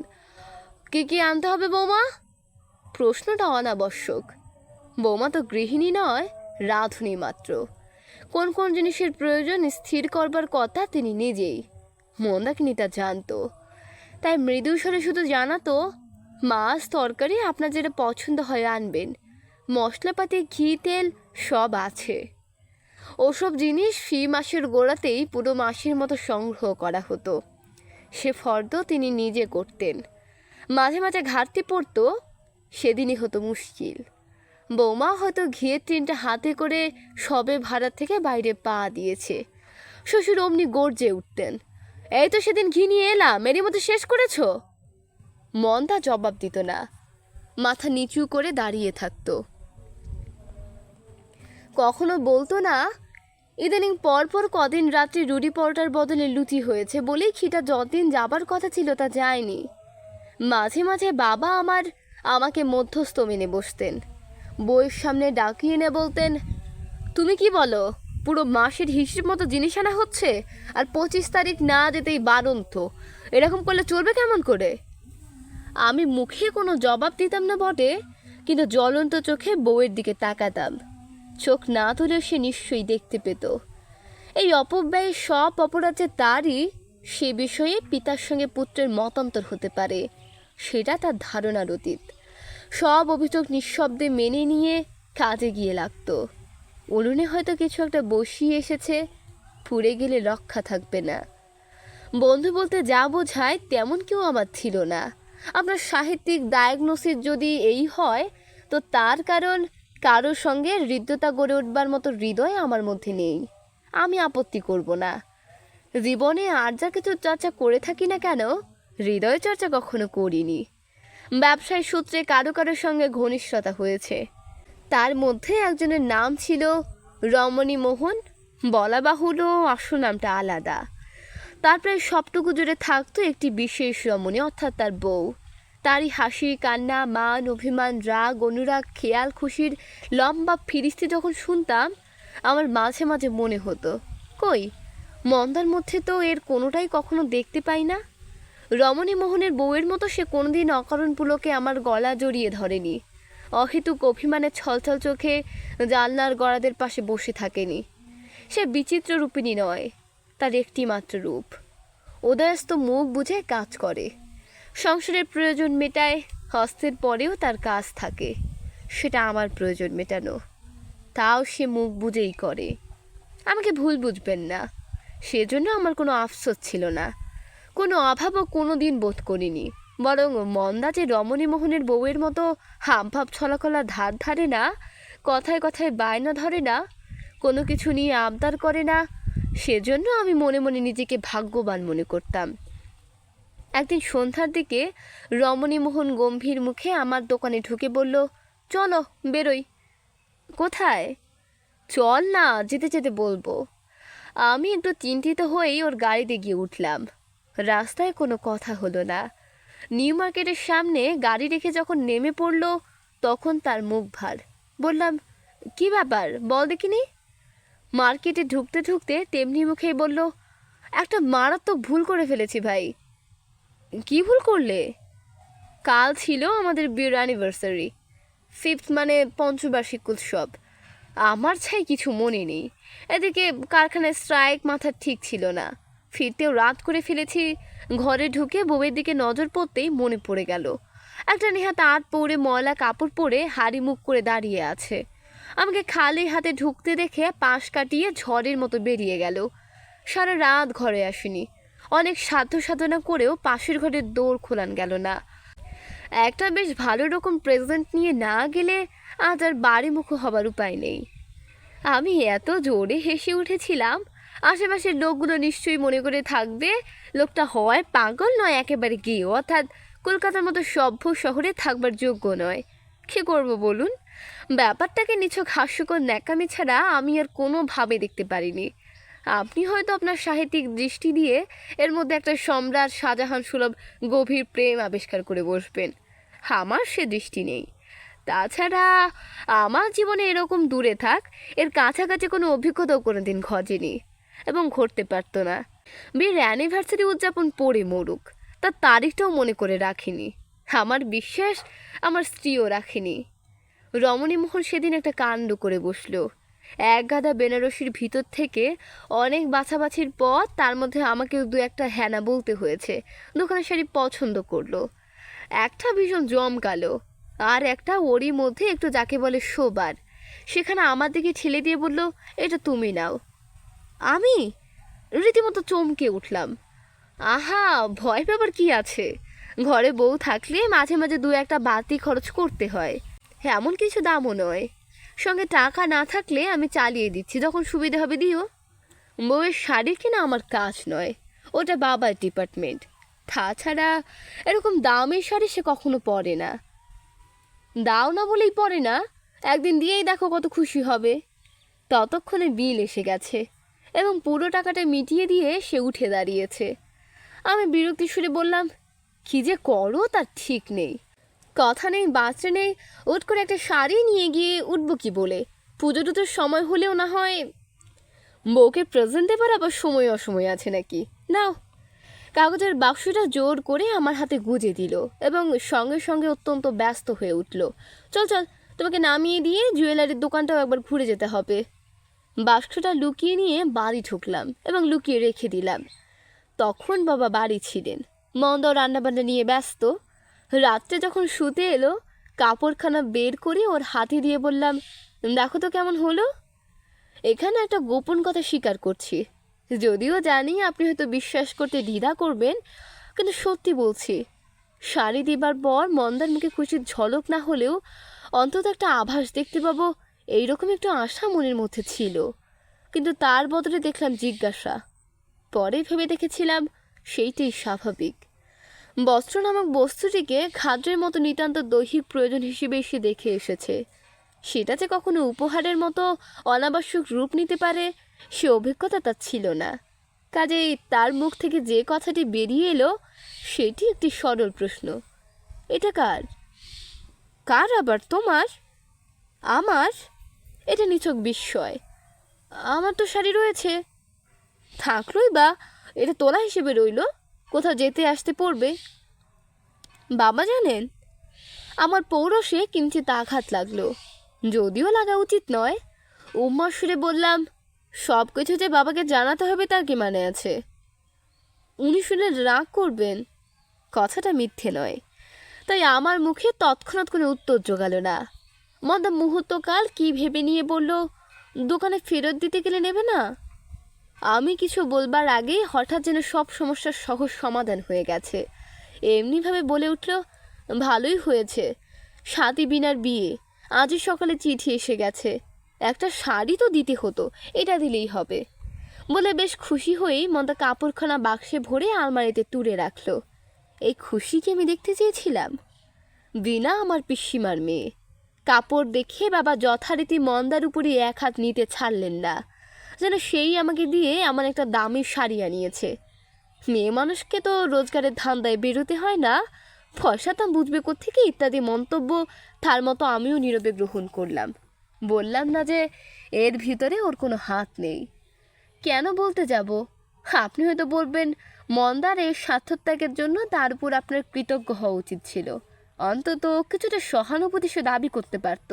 Speaker 1: কি কি আনতে হবে বৌমা? প্রশ্নটা অনাবশ্যক। বৌমা তো গৃহিণী নয়, রাঁধুনি মাত্র। কোন কোন জিনিসের প্রয়োজন স্থির করবার কথা তিনি নিজেই। মন্দাকিনী তা জানতো, তাই মৃদু স্বরে শুধু জানাতো, মাছ তরকারি আপনার যেটা পছন্দ হয় আনবেন, মশলাপাতি ঘি তেল সব আছে। ওসব জিনিস ফি মাসের গোড়াতেই পুরো মাসের মতো সংগ্রহ করা হতো। সে ফর্দ তিনি নিজে করতেন। মাঝে মাঝে ঘাটতি পড়তো, সেদিনই হতো মুশকিল। বৌমা হয়তো ঘিয়ের টিনটা হাতে করে সবে ভাড়া থেকে বাইরে পা দিয়েছে, শ্বশুর অমনি গর্জে উঠতেন, এই তো সেদিন ঘি নিয়ে এলাম, এরই মধ্যে শেষ করেছ? মন্দা জবাব দিত না, মাথা নিচু করে দাঁড়িয়ে থাকতো। কখনো বলতো না, ইদানিং পরপর কদিন রাত্রে রুটি পরোটার বদলে লুচি হয়েছে বলেই খিটা যতদিন যাবার কথা ছিল তা যায়নি। মাঝে মাঝে বাবা আমাকে মধ্যস্থ মেনে বসতেন, বইয়ের সামনে ডাকিয়ে এনে বলতেন, তুমি কি বলো, পুরো মাসের হিসেব মতো জিনিস আনা হচ্ছে, আর 25 তারিখ না যেতেই বারন্ত, এরকম করলে চলবে কেমন করে? আমি মুখে কোনো জবাব দিতাম না বটে, কিন্তু জ্বলন্ত চোখে বউয়ের দিকে তাকাতাম। চোখ না তুলেও সে নিশ্চয়ই দেখতে পেত। এই অপব্যয়ের সব অপরাধ যে তারই, সে বিষয়ে পিতার সঙ্গে পুত্রের মতান্তর হতে পারে, সেটা তার ধারণার অতীত। সব অভিযোগ নিঃশব্দে মেনে নিয়ে কাজে গিয়ে লাগত। উনুনে হয়তো কিছু একটা বসিয়ে এসেছে, পুড়ে গেলে রক্ষা থাকবে না। বন্ধু বলতে যা বোঝায় তেমন কেউ আমার ছিল না। আপনার সাহিত্যিক ডায়াগনোসিস যদি এই হয়, তো তার কারণ কারোর সঙ্গে হৃদ্যতা গড়ে উঠবার মতো হৃদয় আমার মধ্যে নেই। আমি আপত্তি করব না। জীবনে আর যা কিছু চর্চা করে থাকি না কেন, হৃদয় চর্চা কখনো করিনি। ব্যবসায় সূত্রে কারো কারোর সঙ্গে ঘনিষ্ঠতা হয়েছে, তার মধ্যে একজনের নাম ছিল রমণী মোহন। বলা বাহুল্য আসল নামটা আলাদা। তার প্রায় সবটুকু জুড়ে থাকতো একটি বিশেষ রমণী, অর্থাৎ তার বউ। তারই হাসি, কান্না, মান, অভিমান, রাগ, অনুরাগ, খেয়াল খুশির লম্বা ফিরিস্তি যখন শুনতাম, আমার মাঝে মাঝে মনে হতো, কই মন্দার মধ্যে তো এর কোনোটাই কখনো দেখতে পাই না। রমণী মোহনের বউয়ের মতো সে কোনোদিন অকারণ পুলকে আমার গলা জড়িয়ে ধরেনি, অহেতুক অভিমানে ছলছল চোখে জানলার গড়াদের পাশে বসে থাকেনি। সে বিচিত্র রূপিণী নয়, তার একটি মাত্র রূপ। উদয়স্ত মুখ বুঝে কাজ করে, সংসারের প্রয়োজন মেটায়, হস্তের পরেও তার কাজ থাকে, সেটা আমার প্রয়োজন মেটানো। তাও সে মুখ বুঝেই করে। আমাকে ভুল বুঝবেন না, সেজন্য আমার কোনো আফসোস ছিল না, কোনো অভাবও কোনো দিন বোধ করিনি। বরং মন্দা যে রমণী মোহনের বউয়ের মতো হাবভাব ছলাকলা ধার ধারে না, কথায় কথায় বায়না ধরে না, কোনো কিছু নিয়ে আবদার করে না, সেজন্য আমি মনে মনে নিজেকে ভাগ্যবান মনে করতাম। একদিন সন্ধ্যার দিকে রমণী মোহন গম্ভীর মুখে আমার দোকানে ঢুকে বলল, চলো বেরোই। কোথায়? চল না, যেতে যেতে বলবো। আমি একটু চিন্তিত হয়েই ওর গাড়িতে গিয়ে উঠলাম। রাস্তায় কোনো কথা হলো না। নিউ মার্কেটের সামনে গাড়ি রেখে যখন নেমে পড়ল, তখন তার মুখ ভার। বললাম, কি ব্যাপার বল দেখিনি। মার্কেটে ঢুকতে ঢুকতে তেমনি মুখেই বলল, একটা মারাত্মক ভুল করে ফেলেছি ভাই। কি ভুল করলে? কাল ছিল আমাদের বিয়ের অ্যানিভার্সারি, 5th মানে পঞ্চবার্ষিক উৎসব। আমার ছাই কিছু মনে নেই। এদিকে কারখানায় স্ট্রাইক, মাথার ঠিক ছিল না। ফিরতেও রাত করে ফেলেছি। ঘরে ঢুকে বউয়ের দিকে নজর পড়তেই মনে পড়ে গেল, একটা নেহাত আট পরে ময়লা কাপড় পরে হাড়ি মুখ করে দাঁড়িয়ে আছে। আমাকে খালি হাতে ঢুকতে দেখে পাশ কাটিয়ে ঝড়ের মতো বেরিয়ে গেল। সারা রাত ঘরে আসেনি। অনেক সাধ্য সাধনা করেও পাশের ঘরের দৌড় খোলান গেল না। একটা বেশ ভালো রকম প্রেজেন্ট নিয়ে না গেলে আজ আর বাড়ি মুখ হবার উপায় নেই। আমি এত জোরে হেসে উঠেছিলাম, আশেপাশের লোকগুলো নিশ্চয়ই মনে করে থাকবে লোকটা হয় পাগল, নয় একেবারে গেও, অর্থাৎ কলকাতার মতো সভ্য শহরে থাকবার যোগ্য নয়। কী করবো বলুন? ব্যাপারটাকে নিছক হাস্যকর ন্যাকামি ছাড়া আমি আর কোনোভাবে দেখতে পারিনি। আপনি হয়তো আপনার সাহিত্যিক দৃষ্টি দিয়ে এর মধ্যে একটা সম্রাট শাহজাহান সুলভ গভীর প্রেম আবিষ্কার করে বসবেন। আমার সে দৃষ্টি নেই। তাছাড়া আমার জীবনে এরকম দূরে থাক, এর কাছাকাছি কোনো অভিজ্ঞতাও কোনোদিন ঘটেনি এবং ঘটতে পারতো না। বিয়ের অ্যানিভার্সারি উদযাপন পড়ে মরুক, তার তারিখটাও মনে করে রাখিনি। আমার বিশ্বাস আমার স্ত্রীও রাখেনি। রমণী মোহন সেদিন একটা কাণ্ড করে বসলো। এক গাদা বেনারসির ভিতর থেকে অনেক বাছাবাছির পর তার মধ্যে আমাকে দু একটা হ্যানা বলতে হয়েছে। দোকানের শাড়ি পছন্দ করলো, একটা ভীষণ জমকালো, আর একটা ওরই মধ্যে একটু যাকে বলে শোবার। সেখানে আমার দিকে ঠেলে দিয়ে বলল, এটা তুমি নাও। আমি রীতিমতো চমকে উঠলাম। আহা, ভয় পাবার কি আছে? ঘরে বউ থাকলে মাঝে মাঝে দু একটা বাড়তি খরচ করতে হয়, এমন কিছু দামও নয়। সঙ্গে টাকা না থাকলে আমি চালিয়ে দিচ্ছি, যখন সুবিধা হবে দিও। বউয়ের শাড়ি কেনা আমার কাজ নয়, ওটা বাবার ডিপার্টমেন্ট। তাছাড়া এরকম দামের শাড়ি সে কখনো পরে না। দাও না বলেই পরে না, একদিন দিয়েই দেখো কত খুশি হবে। ততক্ষণে বিল এসে গেছে এবং পুরো টাকাটা মিটিয়ে দিয়ে সে উঠে দাঁড়িয়েছে। আমি বিরক্তি সুরে বললাম, কী যে করো তার ঠিক নেই। কথা নেই বাঁচতে নেই, উঠ করে একটা শাড়ি নিয়ে গিয়ে উঠবো কি বলে? পুজো টুজোর সময় হলেও না হয়। বউকে প্রেজেন্ট দেবার আবার সময় অসময় আছে নাকি? নাও। কাগজের বাক্সটা জোর করে আমার হাতে গুঁজে দিল এবং সঙ্গে সঙ্গে অত্যন্ত ব্যস্ত হয়ে উঠল। চল চল, তোমাকে নামিয়ে দিয়ে জুয়েলারির দোকানটাও একবার ঘুরে যেতে হবে। বাক্সটা লুকিয়ে নিয়ে বাড়ি ঢুকলাম এবং লুকিয়ে রেখে দিলাম। তখন বাবা বাড়ি ছিলেন, মন্দ রান্নাবান্না নিয়ে ব্যস্ত। রাত্রে যখন শুতে এলো, কাপড়খানা বের করে ওর হাতে দিয়ে বললাম, দেখো তো কেমন হলো। এখানে একটা গোপন কথা স্বীকার করছি, যদিও জানি আপনি হয়তো বিশ্বাস করতে দ্বিধা করবেন, কিন্তু সত্যি বলছি। শাড়ি দিবার পর মন্দার মুখে খুশির ঝলক না হলেও অন্তত একটা আভাস দেখতে পাবো, এইরকম একটু আশা মনের মধ্যে ছিল। কিন্তু তার বদলে দেখলাম জিজ্ঞাসা। পরে ভেবে দেখেছিলাম সেইটাই স্বাভাবিক। বস্ত্র নামক বস্তুটিকে খাদ্যের মতো নিতান্ত দৈহিক প্রয়োজন হিসেবে সে দেখে এসেছে। সেটা যে কখনো উপহারের মতো অনাবশ্যক রূপ নিতে পারে সে অভিজ্ঞতা তার ছিল না। কাজেই তার মুখ থেকে যে কথাটি বেরিয়ে এলো সেটি একটি সরল প্রশ্ন। এটা কার? কার আবার? তোমার? আমার? এটা নিছক বিস্ময়। আমার তো শাড়ি রয়েছে। থাকলোই বা, এটা তোলা হিসেবে রইল, কোথাও যেতে আসতে পড়বে। বাবা জানেন? আমার পৌরসে কিঞ্চিত আঘাত লাগলো, যদিও লাগা উচিত নয়। উম্মার সুরে বললাম, সব কিছু যে বাবাকে জানাতে হবে তার কি মানে আছে? উনি শুনে রাগ করবেন। কথাটা মিথ্যে নয়, তাই আমার মুখে তৎক্ষণাৎ কোনো উত্তর জোগালো না। মন্দা মুহূর্তকাল কি ভেবে নিয়ে বলল, দোকানে ফেরত দিতে গেলে নেবে না? আমি কিছু বলবার আগেই হঠাৎ যেন সব সমস্যার সহজ সমাধান হয়ে গেছে। এমনিভাবে বলে উঠল, ভালোই হয়েছে, স্বাতী বিনার বিয়ে। আজই সকালে চিঠি এসে গেছে, একটা শাড়ি তো দিতে হতো, এটা দিলেই হবে। বলে বেশ খুশি হয়েই মন্দা কাপড়খানা বাক্সে ভরে আলমারিতে তুলে রাখলো। এই খুশিকে আমি দেখতে চেয়েছিলাম। বিনা আমার পিসিমার মেয়ে। কাপড় দেখে বাবা যথারীতি মন্দার উপরে এক হাত নিতে ছাড়লেন না, যেন সেই আমাকে দিয়ে এমন একটা দামি শাড়ি আনিয়েছে। মেয়ে মানুষকে তো রোজগারের ধান্দায় বেরোতে হয় না, ফর্সা দাম বুঝবে কোত্থেকে ইত্যাদি মন্তব্য তার মতো আমিও নীরবে গ্রহণ করলাম। বললাম না যে এর ভিতরে ওর কোনো হাত নেই। কেন বলতে যাব? আপনি হয়তো বলবেন, মন্দার এই স্বার্থত্যাগের জন্য তার উপর আপনার কৃতজ্ঞ হওয়া উচিত ছিল, অন্তত কিছুটা সহানুভূতি সে দাবি করতে পারত।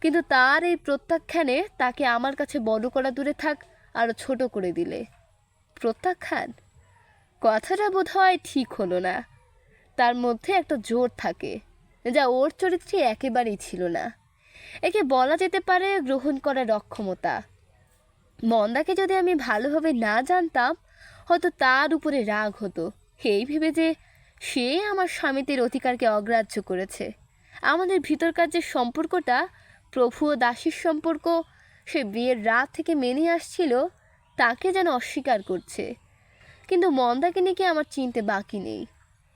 Speaker 1: কিন্তু তার এই প্রত্যাখ্যানে তাকে আমার কাছে বড় করা দূরে থাক, আরও ছোট করে দিলে। প্রত্যাখ্যান কথাটা বোধ হয় ঠিক হলো না। তার মধ্যে একটা জোর থাকে যা ওর চরিত্রে একেবারেই ছিল না। একে বলা যেতে পারে গ্রহণ করার অক্ষমতা। মন্দাকে যদি আমি ভালোভাবে না জানতাম হয়তো তার উপরে রাগ হতো, এই ভেবে যে সে আমার স্বামীদের অধিকারকে অগ্রাহ্য করেছে। আমাদের ভিতরকার যে সম্পর্কটা প্রভু ও দাসীর সম্পর্ক, সে বিয়ের রাত থেকে মেনে আসছিল, তাকে যেন অস্বীকার করছে। কিন্তু মন্দাকে নিয়ে আমার চিনতে বাকি নেই।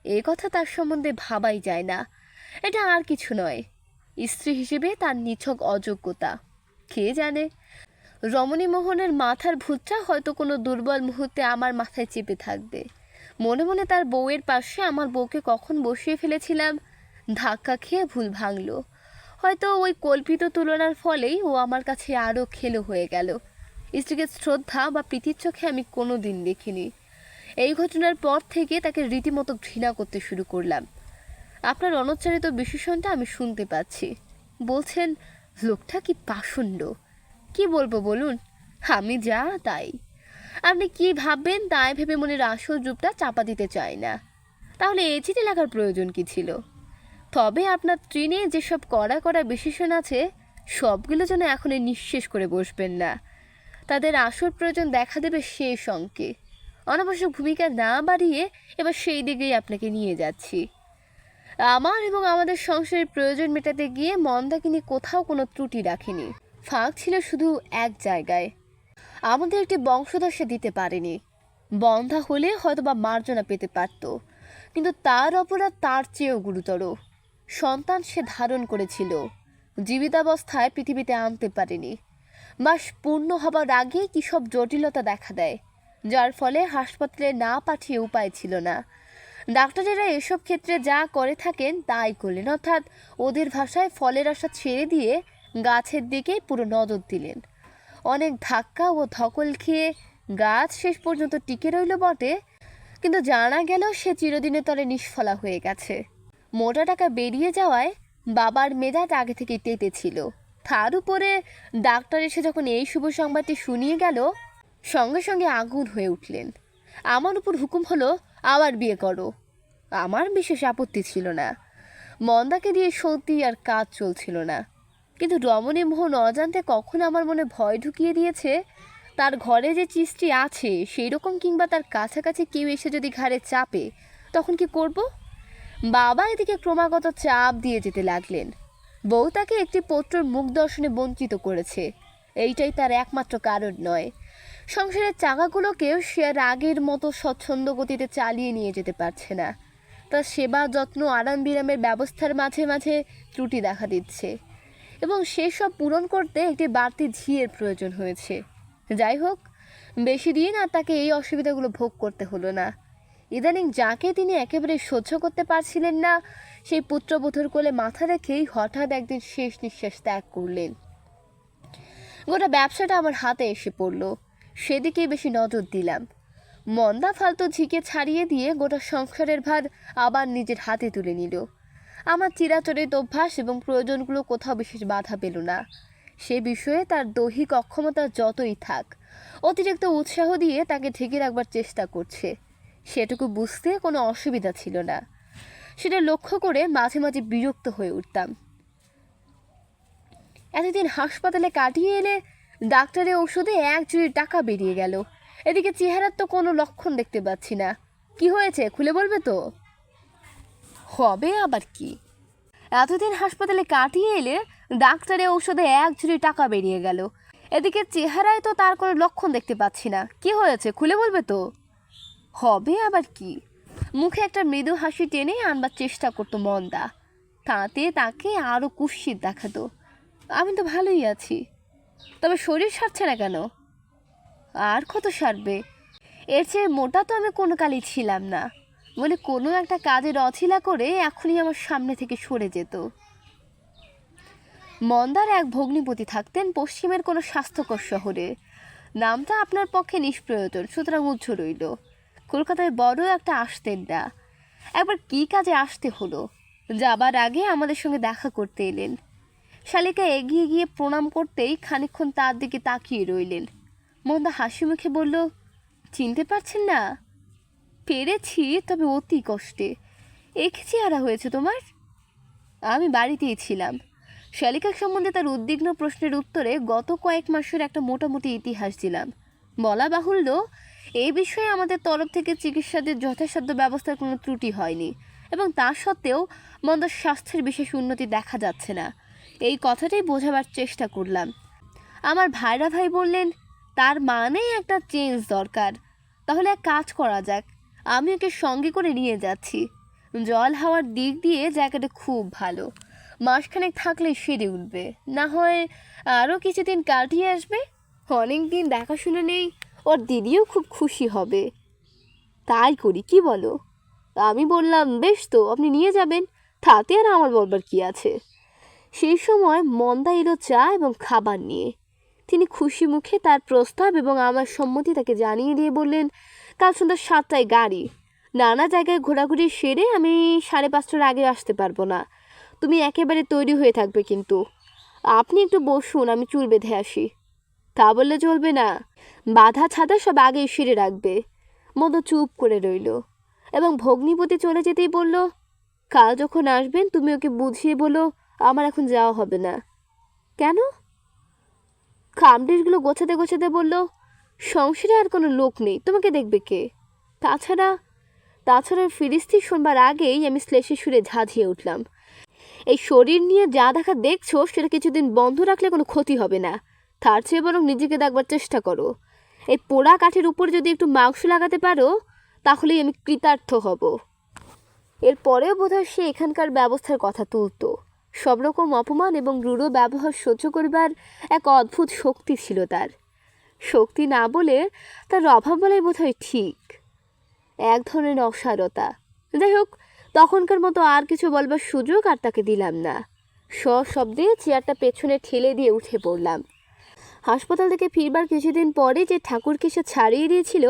Speaker 1: এ কথা তার সম্বন্ধে ভাবাই যায় না। এটা আর কিছু নয়, স্ত্রী হিসেবে তার নিছক অযোগ্যতা। কে জানে, রমণী মোহনের মাথার ভূতটা হয়তো কোনো দুর্বল মুহূর্তে আমার মাথায় চেপে থাকবে। মনে মনে তার বউয়ের পাশে আমার বউকে কখন বসিয়ে ফেলেছিলাম, ধাক্কা খেয়ে ভুল ভাঙল। হয়তো ওই কল্পিত তুলনার ফলেই ও আমার কাছে আরও খেলো হয়ে গেল। স্ত্রীকে শ্রদ্ধা বা প্রীতির চোখে আমি কোনো দিন দেখিনি। এই ঘটনার পর থেকে তাকে রীতিমতো ঘৃণা করতে শুরু করলাম। আপনার অনুচ্চারিত বিশেষণটা আমি শুনতে পাচ্ছি। বলছেন লোকটা কি পাষণ্ড। কি বলবো বলুন, আমি যা তাই। আপনি কি ভাববেন তাই ভেবে মনের আসল রূপটা চাপা দিতে চাই না। তাহলে এই চিঠি লেখার প্রয়োজন কি ছিল? তবে আপনার ট্রেনে যেসব কড়া কড়া বিশেষণ আছে সবগুলো যেন এখন নিঃশেষ করে বসবেন না। তাদের আসল প্রয়োজন দেখা দেবে শেষ অঙ্কে। অনাবশ্যক ভূমিকা না বাড়িয়ে এবার সেই দিকেই আপনাকে নিয়ে যাচ্ছি। আমার এবং আমাদের সংসারের প্রয়োজন মেটাতে গিয়ে মন্দাকে নিয়ে কোথাও কোনো ত্রুটি রাখিনি। ফাঁক ছিল শুধু এক জায়গায়। আমাদের একটি বংশধর সে দিতে পারেনি। বন্ধা হলে হয়তোবা মার্জনা পেতে পারত, কিন্তু তার অপরাধ তার চেয়েও গুরুতর। সন্তান সে ধারণ করেছিল, জীবিতাবস্থায় পৃথিবীতে আনতে পারেনি। মাস পূর্ণ হবার আগেই কী সব জটিলতা দেখা দেয়, যার ফলে হাসপাতালে না পাঠিয়ে উপায় ছিল না। ডাক্তারেরা এসব ক্ষেত্রে যা করে থাকেন তাই করলেন, অর্থাৎ ওদের ভাষায় ফলের আশা ছেড়ে দিয়ে গাছের দিকে পুরো নজর দিলেন। অনেক ধাক্কা ও ধকল খেয়ে গাছ শেষ পর্যন্ত টিকে রইল বটে, কিন্তু জানা গেল সে চিরদিনের তলে নিষ্ফলা হয়ে গেছে। মোটা টাকা বেরিয়ে যাওয়ায় বাবার মেজাজ আগে থেকে তেতে ছিল। তার উপরে ডাক্তার এসে যখন এই শুভ সংবাদটি শুনিয়ে গেল, সঙ্গে সঙ্গে আগুন হয়ে উঠলেন। আমার উপর হুকুম হলো আবার বিয়ে করো। আমার বিশেষ আপত্তি ছিল না, মন্দাকে দিয়ে সত্যি আর কাজ চলছিল না। কিন্তু রমণী মোহন অজান্তে কখন আমার মনে ভয় ঢুকিয়ে দিয়েছে, তার ঘরে যে চিজটি আছে সেই রকম কিংবা তার কাছাকাছি কেউ এসে যদি ঘাড়ে চাপে তখন কি করব? বাবা এদিকে ক্রমাগত চাপ দিয়ে যেতে লাগলেন। বউ তাকে একটি পুত্রের মুখ দর্শনে বঞ্চিত করেছে, এইটাই তার একমাত্র কারণ নয়। সংসারের চাকাগুলোকেও সে আর আগের মতো স্বচ্ছন্দ গতিতে চালিয়ে নিয়ে যেতে পারছে না। তার সেবা যত্ন আরাম বিরামের ব্যবস্থার মাঝে মাঝে ত্রুটি দেখা দিচ্ছে, এবং সেসব পূরণ করতে একটি বাড়তি ঝিয়ের প্রয়োজন হয়েছে। যাই হোক, বেশি দিন আর তাকে এই অসুবিধাগুলো ভোগ করতে হলো না। ইদানিং যাকে তিনি একেবারে সহ্য করতে পারছিলেন না, সেই পুত্রবধূর কোলে মাথা রেখেই হঠাৎ একদিন শেষ নিঃশ্বাস ত্যাগ করলেন। গোটা ব্যবসাটা আমার হাতে এসে পড়ল, সেদিকেই বেশি নজর দিলাম। মন্দা ফালতু ঝিকে ছাড়িয়ে দিয়ে গোটা সংসারের ভার আবার নিজের হাতে তুলে নিল। আমার চিরাচরিত অভ্যাস এবং প্রয়োজনগুলো কোথাও বিশেষ বাধা পেল না। সে বিষয়ে তার দৈহিক অক্ষমতা যতই থাক, অতিরিক্ত উৎসাহ দিয়ে তাকে ঢেকে রাখবার চেষ্টা করছে, সেটুকু বুঝতে কোনো অসুবিধা ছিল না। সেটা লক্ষ্য করে মাঝে মাঝে বিরক্ত হয়ে উঠতাম। এতদিন হাসপাতালে কাটিয়ে এলে ডাক্তারের ওষুধে 1 জুড়ি টাকা বেরিয়ে গেল, এদিকে চেহারার তো কোনো লক্ষণ দেখতে পাচ্ছি না। কি হয়েছে খুলে বলবে তো? হবে আবার কি, এতদিন হাসপাতালে কাটিয়ে এলে ডাক্তারের ঔষধে 1 জুড়ি টাকা বেরিয়ে গেল, এদিকে চেহারায় তো তার কোনো লক্ষণ দেখতে পাচ্ছি না। কি হয়েছে খুলে বলবে তো? হবে আবার কি, মুখে একটা মৃদু হাসি টেনে আনবার চেষ্টা করতো মন্দা। তাতে তাকে আরও কুৎসিত দেখাতো। আমি তো ভালোই আছি, তবে শরীর সারছে না কেন? আর কত সারবে, এর চেয়ে মোটা তো আমি কোনো কালই ছিলাম না বলে কোনো একটা কাজের অছিলা করে এখনই আমার সামনে থেকে সরে যেত। মন্দার এক ভগ্নিপতি থাকতেন পশ্চিমের কোনো স্বাস্থ্যকর শহরে। নামটা আপনার পক্ষে নিষ্প্রয়োজন, সুতরাং উজ্জ রইল। কলকাতায় বড় একটা আসতেন না। একবার কী কাজে আসতে হলো, যাবার আগে আমাদের সঙ্গে দেখা করতে এলেন। শালিকা এগিয়ে গিয়ে প্রণাম করতেই খানিকক্ষণ তার দিকে তাকিয়ে রইলেন। মন্দা হাসি মুখে বলল, চিনতে পারছেন না? পেরেছি, তবে অতি কষ্টে। একে চেহারা হয়েছে তোমার? আমি বাড়িতেই ছিলাম। শালিকা সম্বন্ধে তার উদ্বিগ্ন প্রশ্নের উত্তরে গত কয়েক মাসের একটা মোটামুটি ইতিহাস দিলাম। বলা বাহুল্য, এই বিষয়ে আমাদের তরফ থেকে চিকিৎসাদের যথাসাধ্য ব্যবস্থার কোনো ত্রুটি হয়নি, এবং তা সত্ত্বেও মন্দার স্বাস্থ্যের বিশেষ উন্নতি দেখা যাচ্ছে না, এই কথাটাই বোঝাবার চেষ্টা করলাম। আমার ভাইরা ভাই বললেন, তার মানে একটা চেঞ্জ দরকার। তাহলে এক কাজ করা যাক, আমি ওকে সঙ্গে করে নিয়ে যাচ্ছি। জল হাওয়ার দিক দিয়ে জায়গাটা খুব ভালো, মাসখানেক থাকলে সেরে উঠবে, না হয় আরও কিছুদিন কাটিয়ে আসবে। অনেক দিন দেখাশুনো নেই, ওর দিদিও খুব খুশি হবে। তাই করি, কি বলো? আমি বললাম, বেশ তো, আপনি নিয়ে যাবেন, তাতে আর আমার বলবার কি আছে। সেই সময় মন্দা এলো চা এবং খাবার নিয়ে। তিনি খুশি মুখে তার প্রস্তাব এবং আমার সম্মতি তাকে জানিয়ে দিয়ে বললেন, কাল সন্ধ্যা 7টায় গাড়ি। নানা জায়গায় ঘোরাঘুরি সেরে আমি 5:30টার আগে আসতে পারবো না। তুমি একেবারে তৈরি হয়ে থাকবে কিন্তু। আপনি একটু বসুন, আমি চুল বেঁধে আসি। তা বললে চলবে না, বাধা ছাদা সব আগেই সেরে রাখবে। মন্দ চুপ করে রইল এবং ভগ্নিপতি চলে যেতেই বলল, কাল যখন আসবেন তুমি ওকে বুঝিয়ে বলো আমার এখন যাওয়া হবে না। কেন? খামডিশগুলো গোছাতে গোছাতে বলল, সংসারে আর কোনো লোক নেই, তোমাকে দেখবে কে? তাছাড়া ফিরিস্তি শোনবার আগেই আমি শ্লেষে সুরে ঝাঁঝিয়ে উঠলাম, এই শরীর নিয়ে যা দেখা দেখছো সেটা কিছুদিন বন্ধ রাখলে কোনো ক্ষতি হবে না, তার চেয়ে বরং নিজেকে দেখবার চেষ্টা করো। এই পোড়া কাঠের উপর যদি একটু মাংস লাগাতে পারো তাহলেই আমি কৃতার্থ হব। এরপরেও বোধহয় সে এখানকার ব্যবস্থার কথা তুলত। সব রকম অপমান এবং রূঢ় ব্যবহার সহ্য করবার এক অদ্ভুত শক্তি ছিল তার। শক্তি না বলে তার অভাব বলাই বোধহয় ঠিক, এক ধরনের অসারতা। যাই হোক, তখনকার মতো আর কিছু বলবার সুযোগ আর তাকে দিলাম না। সশব্দে চেয়ারটা পেছনে ঠেলে দিয়ে উঠে পড়লাম। হাসপাতাল থেকে ফিরবার কিছুদিন পরে যে ঠাকুরকে সে ছাড়িয়ে দিয়েছিল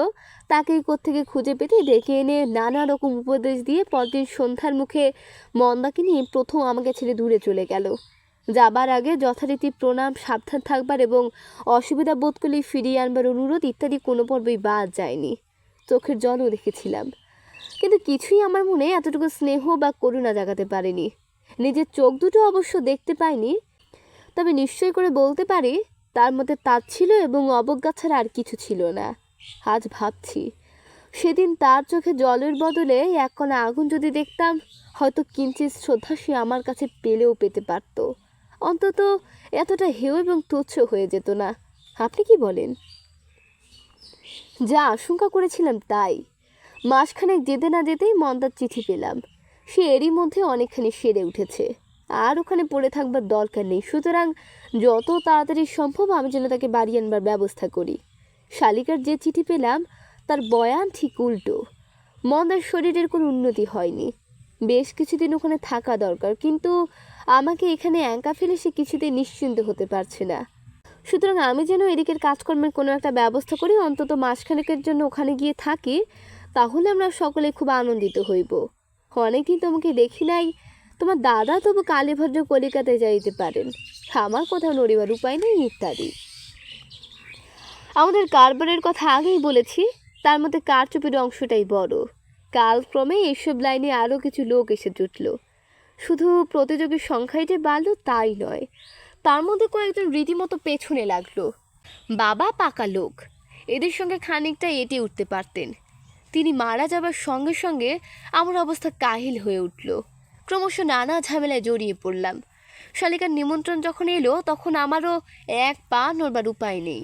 Speaker 1: তাকেই কোত্থেকে খুঁজে পেতে ডেকে এনে নানা রকম উপদেশ দিয়ে পরদিন সন্ধ্যার মুখে মন্দাকে নিয়ে প্রথম আমাকে ছেড়ে দূরে চলে গেল। যাবার আগে যথারীতি প্রণাম, সাবধান থাকবার এবং অসুবিধা বোধ করলেই ফিরিয়ে আনবার অনুরোধ ইত্যাদি কোনো পর্বই বাদ যায়নি। চোখের জলও দেখেছিলাম, কিন্তু কিছুই আমার মনে এতটুকু স্নেহ বা করুণা জাগাতে পারেনি। নিজের চোখ দুটো অবশ্য দেখতে পাইনি, তবে নিশ্চয় করে বলতে পারি তার মধ্যে তাচ্ছিল্য এবং অবজ্ঞা ছাড়া আর কিছু ছিল না। আজ ভাবছি সেদিন তার চোখে জলের বদলে এক কণা আগুন যদি দেখতাম, হয়তো কিঞ্চিৎ শ্রদ্ধা সে আমার কাছে পেলেও পেতে পারত। অন্তত এতটা হেয় এবং তুচ্ছ হয়ে যেত না। আপনি কি বলেন? যা আশঙ্কা করেছিলাম তাই। মাসখানেক যেতে না যেতেই মন্দার চিঠি পেলাম। সে এরই মধ্যে অনেকখানি সেরে উঠেছে, আর ওখানে পড়ে থাকবার দরকার নেই। সুতরাং যত তাড়াতাড়ি সম্ভব আমি যেন তাকে বাড়ি আনবার ব্যবস্থা করি। শালিকার যে চিঠি পেলাম তার বয়ান ঠিক উল্টো। মন্দার শরীরের কোনো উন্নতি হয়নি, বেশ কিছুদিন ওখানে থাকা দরকার, কিন্তু আমাকে এখানে একা ফেলে সে কিছুতেই নিশ্চিন্ত হতে পারছে না। সুতরাং আমি যেন এদিকের কাজকর্মের কোনো একটা ব্যবস্থা করি, অন্তত মাসখানেকের জন্য ওখানে গিয়ে থাকি। তাহলে আমরা সকলে খুব আনন্দিত হইব। অনেকদিন তোমাকে দেখি নাই। তোমার দাদা তবু কালীভদ্র কলিকাতায় যাইতে পারেন, আমার কোথাও নড়িবার উপায় নেই ইত্যাদি। আমাদের কারবারের কথা আগেই বলেছি, তার মধ্যে কারচুপির অংশটাই বড়। কালক্রমে এইসব লাইনে আরও কিছু লোক এসে জুটল। শুধু প্রতিযোগীর সংখ্যাই যে বাড়ল তাই নয়, তার মধ্যে কয়েকজন রীতিমতো পেছনে লাগলো। বাবা পাকা লোক, এদের সঙ্গে খানিকটা এঁটে উঠতে পারতেন। তিনি মারা যাবার সঙ্গে সঙ্গে আমার অবস্থা কাহিল হয়ে উঠল। ক্রমশ নানা ঝামেলায় জড়িয়ে পড়লাম। শালিকার নিমন্ত্রণ যখন এলো তখন আমারও এক পা নড়বার উপায় নেই।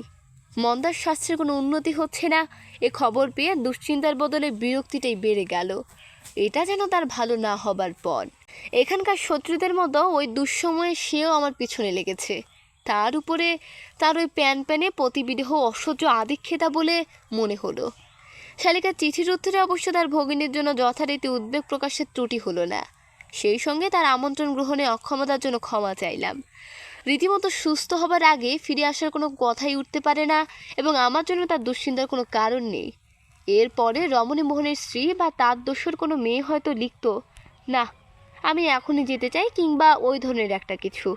Speaker 1: মন্দার স্বাস্থ্যের কোনো উন্নতি হচ্ছে না, এ খবর পেয়ে দুশ্চিন্তার বদলে বিরক্তিটাই বেড়ে গেল। এটা যেন তার ভালো না হবার পণ। এখানকার শত্রুদের মতো ওই দুঃসময়ে সেও আমার পিছনে লেগেছে। তার উপরে তার ওই প্যানে প্রতিবিদেহ অসহ্য আদিক্ষেতা বলে মনে হলো। শালিকার চিঠির উত্তরে অবশ্য তার ভগিনীর জন্য যথারীতি উদ্বেগ প্রকাশের ত্রুটি হলো না। সেই সঙ্গে তার আমন্ত্রণ গ্রহণে অক্ষমতার জন্য ক্ষমা চাইলাম। রীতিমতো সুস্থ হবার আগে ফিরে আসার কোনো কথাই উঠতে পারে না, এবং আমার জন্য তার দুশ্চিন্তার কোনো কারণ নেই। এরপরে রমণী মোহনের স্ত্রী বা তার দোষর কোনো মেয়ে হয়তো লিখত, না আমি এখনই যেতে চাই, কিংবা ওই ধরনের একটা কিছু।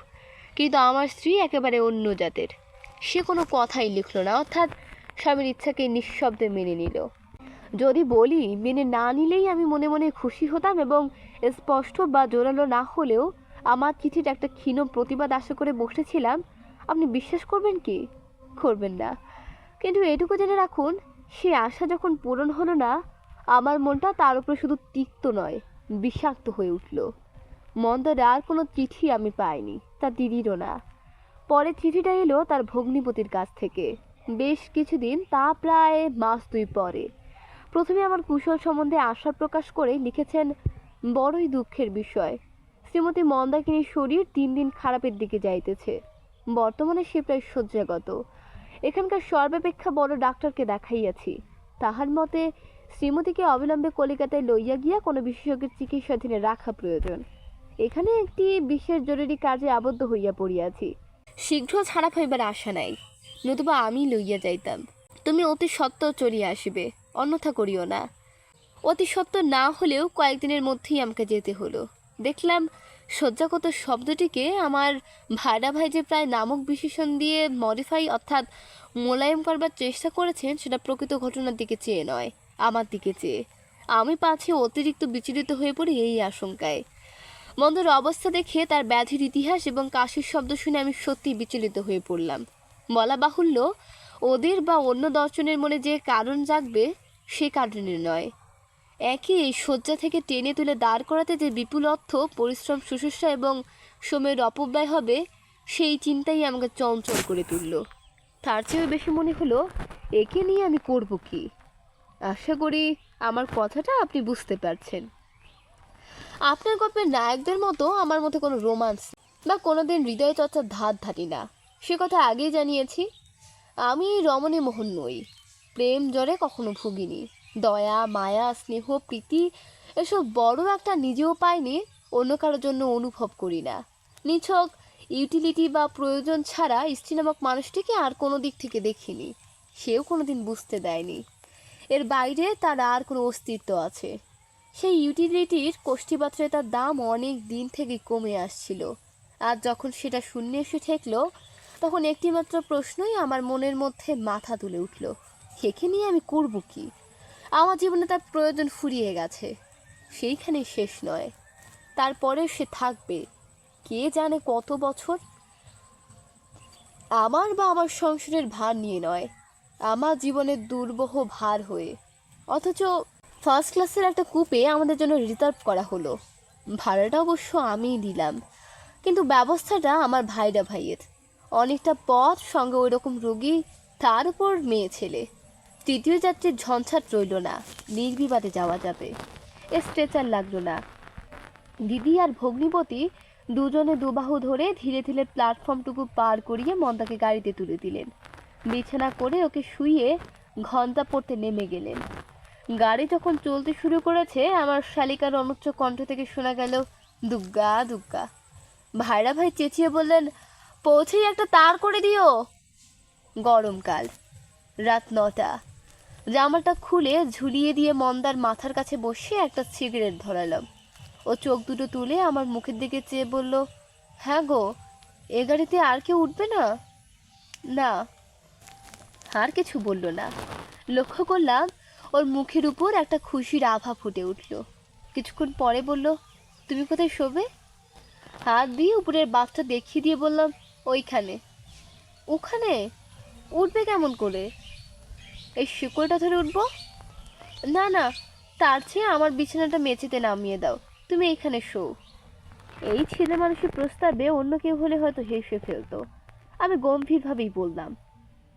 Speaker 1: কিন্তু আমার স্ত্রী একেবারে অন্য জাতের। সে কোনো কথাই লিখল না, অর্থাৎ স্বামীর ইচ্ছাকে নিঃশব্দে মেনে নিল। যদি বলি মেনে না নিলেই আমি মনে মনে খুশি হতাম, এবং স্পষ্ট বা জোরালো না হলেও আমার চিঠির একটা ক্ষীণ প্রতিবাদ আশা করে বসেছিলাম, আপনি বিশ্বাস করবেন কি? করবেন না। কিন্তু এটুকু জেনে রাখুন, সে আশা যখন পূরণ হলো না, আমার মনটা তার উপরে শুধু তিক্ত নয়, বিষাক্ত হয়ে উঠল। মন্দার আর কোনো চিঠি আমি পাইনি, তার দিদিরও না। পরে চিঠিটা এলো তার ভগ্নিপতির কাছ থেকে। বেশ কিছুদিন, তা প্রায় মাস 2 পরে। প্রথমে আমার কুশল সম্বন্ধে আশা প্রকাশ করে লিখেছেন, বড়ই দুঃখের বিষয়, শ্রীমতী মন্দাকিনীর শরীর দিন দিন খারাপের দিকে যাইতেছে। বর্তমানে সে প্রায় শয্যাগত। এখানকার সর্বাপেক্ষা বড় ডাক্তারকে দেখাইয়াছি। তাহার মতে শ্রীমতীকে অবিলম্বে কলিকাতায় লইয়া গিয়া কোনো বিশেষজ্ঞের চিকিৎসাধীনে রাখা প্রয়োজন। এখানে একটি বিশেষ জরুরি কাজে আবদ্ধ হইয়া পড়িয়াছি। শীঘ্র ছাড়া পাইবার আশা নাই, নতুবা আমি লইয়া যাইতাম। তুমি অতি সত্ত্বর চলিয়া আসিবে, অন্যথা করিও না। অতি সত্ত্বর না হলেও কয়েকদিনের মধ্যেই আমাকে যেতে হলো। দেখলাম শয্যাগত শব্দটিকে আমার ভাড়া ভাই যে প্রায় নামক বিশেষণ দিয়ে মডিফাই অর্থাৎ মোলায়েম করবার চেষ্টা করেছেন, সেটা প্রকৃত ঘটনার দিকে চেয়ে নয়, আমার দিকে চেয়ে। আমি পাছে অতিরিক্ত বিচলিত হয়ে পড়ি এই আশঙ্কায়। মন্দার অবস্থা দেখে, তার ব্যাধির ইতিহাস এবং কাশির শব্দ শুনে আমি সত্যি বিচলিত হয়ে পড়লাম। বলা বাহুল্য, ওদের বা অন্য দর্শনের মনে যে কারণ জাগবে সে কারণের নয়। একই এই শয্যা থেকে টেনে তুলে দাঁড় করাতে যে বিপুল অর্থ, পরিশ্রম, শুশ্রূষা এবং সময়ের অপব্যয় হবে, সেই চিন্তাই আমাকে চঞ্চল করে তুলল। তার চেয়েও বেশি মনে হলো, একে নিয়ে আমি করব কি? আশা করি আমার কথাটা আপনি বুঝতে পারছেন। আপনার গল্পের নায়কদের মতো আমার মধ্যে কোনো রোমান্স বা কোনোদিন হৃদয় চর্চার ধার ধারি না, সে কথা আগেই জানিয়েছি। আমি রমণী মোহন নই, প্রেম জ্বরে কখনো ভুগিনি। দয়া, মায়া, স্নেহ, প্রীতি এসব বড় একটা নিজেও পাইনি, অন্য কারোর জন্য অনুভব করি না। নিছক ইউটিলিটি বা প্রয়োজন ছাড়া স্ত্রী নামক মানুষটিকে আর কোনো দিক থেকে দেখিনি, সেও কোনোদিন বুঝতে দেয়নি এর বাইরে তার আর কোনো অস্তিত্ব আছে। সেই ইউটিলিটির কোষ্ঠীপাত্রে তার দাম অনেক দিন থেকে কমে আসছিল, আর যখন সেটা শূন্যে এসে ঠেকল, তখন একটিমাত্র প্রশ্নই আমার মনের মধ্যে মাথা তুলে উঠল, একে নিয়ে আমি করব কি? আমার জীবনে তার প্রয়োজন ফুরিয়ে গেছে, সেইখানে শেষ নয়, তারপরে সে থাকবে কে জানে কত বছর। আমার বা আমার সংসারের ভার নিয়ে নয়, আমার জীবনের দুর্বহ ভার হয়ে। অথচ ফার্স্ট ক্লাসের একটা কুপে আমাদের জন্য রিজার্ভ করা হলো। ভাড়াটা অবশ্য আমিই দিলাম, কিন্তু ব্যবস্থাটা আমার ভাইয়ের। অনেকটা পথ, সঙ্গে ওই রকম রোগী, তার উপর মেয়ে ছেলে। তৃতীয় যাত্রীর ঝঞ্ঝাট রইল না, নির্বিবাদে যাওয়া যাবে। স্ট্রেচার লাগলো না। দিদি আর ভগ্নিপতি দুজনে দুবাহু ধরে ধীরে ধীরে প্ল্যাটফর্মটুকু পার করিয়ে মন্দাকে গাড়িতে তুলে দিলেন। বিছানা করে ওকে শুইয়ে ঘন্টা পড়তে নেমে গেলেন। গাড়ি যখন চলতে শুরু করেছে, আমার শালিকার অনুচ্চ কণ্ঠ থেকে শোনা গেল, দুগ্গা দুগ্গা। ভাইরা ভাই চেঁচিয়ে বললেন, পৌঁছেই একটা তার করে দিও। গরমকাল, রাত 9টা। জামাটা খুলে ঝুলিয়ে দিয়ে মন্দার মাথার কাছে বসে একটা সিগারেট ধরালাম। ও চোখ দুটো তুলে আমার মুখের দিকে চেয়ে বলল, হ্যাঁ গো, এ গাড়িতে আর কেউ উঠবে না? না। আর কিছু বলল না। লক্ষ্য করলাম ওর মুখের উপর একটা খুশির আভা ফুটে উঠল। কিছুক্ষণ পরে বলল, তুমি কোথায় শোবে? হাত দিয়ে উপরের বাসটা দেখিয়ে দিয়ে বললাম, ওইখানে। ওখানে উঠবে কেমন করে? এই শিকড়টা ধরে উঠবো? না না, তার চেয়ে আমার বিছানাটা মেঝেতে নামিয়ে দাও, তুমি এইখানে শো। এই ছেলে মানুষের প্রস্তাবে অন্য কেউ হলে হয়তো হেসে ফেলতো। আমি গম্ভীরভাবেই বললাম,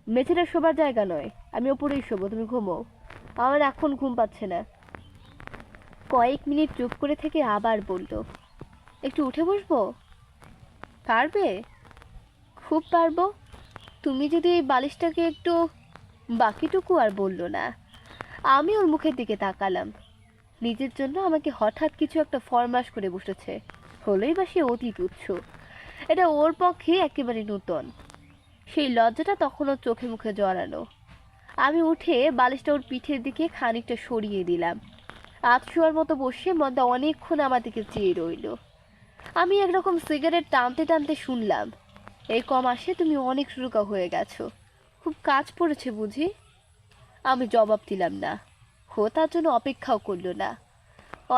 Speaker 1: মেঝেটা শোবার জায়গা নয়, আমি ওপরেই শোবো, তুমি ঘুমো। আমার এখন ঘুম পাচ্ছে না। কয়েক মিনিট চুপ করে থেকে আবার বলল, একটু উঠে বসবো? পারবে? খুব পারবো, তুমি যদি এই বালিশটাকে একটু। বাকিটুকু আর বলল না। আমি ওর মুখের দিকে তাকালাম। নিজের জন্য আমাকে হঠাৎ কিছু একটা ফরমাশ করে বসেছে, হলেই বা সে অতি তুচ্ছ। এটা ওর পক্ষে একেবারে নূতন। সেই লজ্জাটা তখনও চোখে মুখে জড়ানো। আমি উঠে বালিশটা ওর পিঠের দিকে খানিকটা সরিয়ে দিলাম। আতশোয়ার মতো বসে মন্দা অনেকক্ষণ আমার দিকে চেয়ে রইল। আমি একরকম সিগারেট টানতে টানতে শুনলাম, এই কম আসে তুমি অনেক রোগা হয়ে গেছো, খুব কাজ পড়েছে বুঝি? আমি জবাব দিলাম না। ও তার জন্য অপেক্ষাও করল না।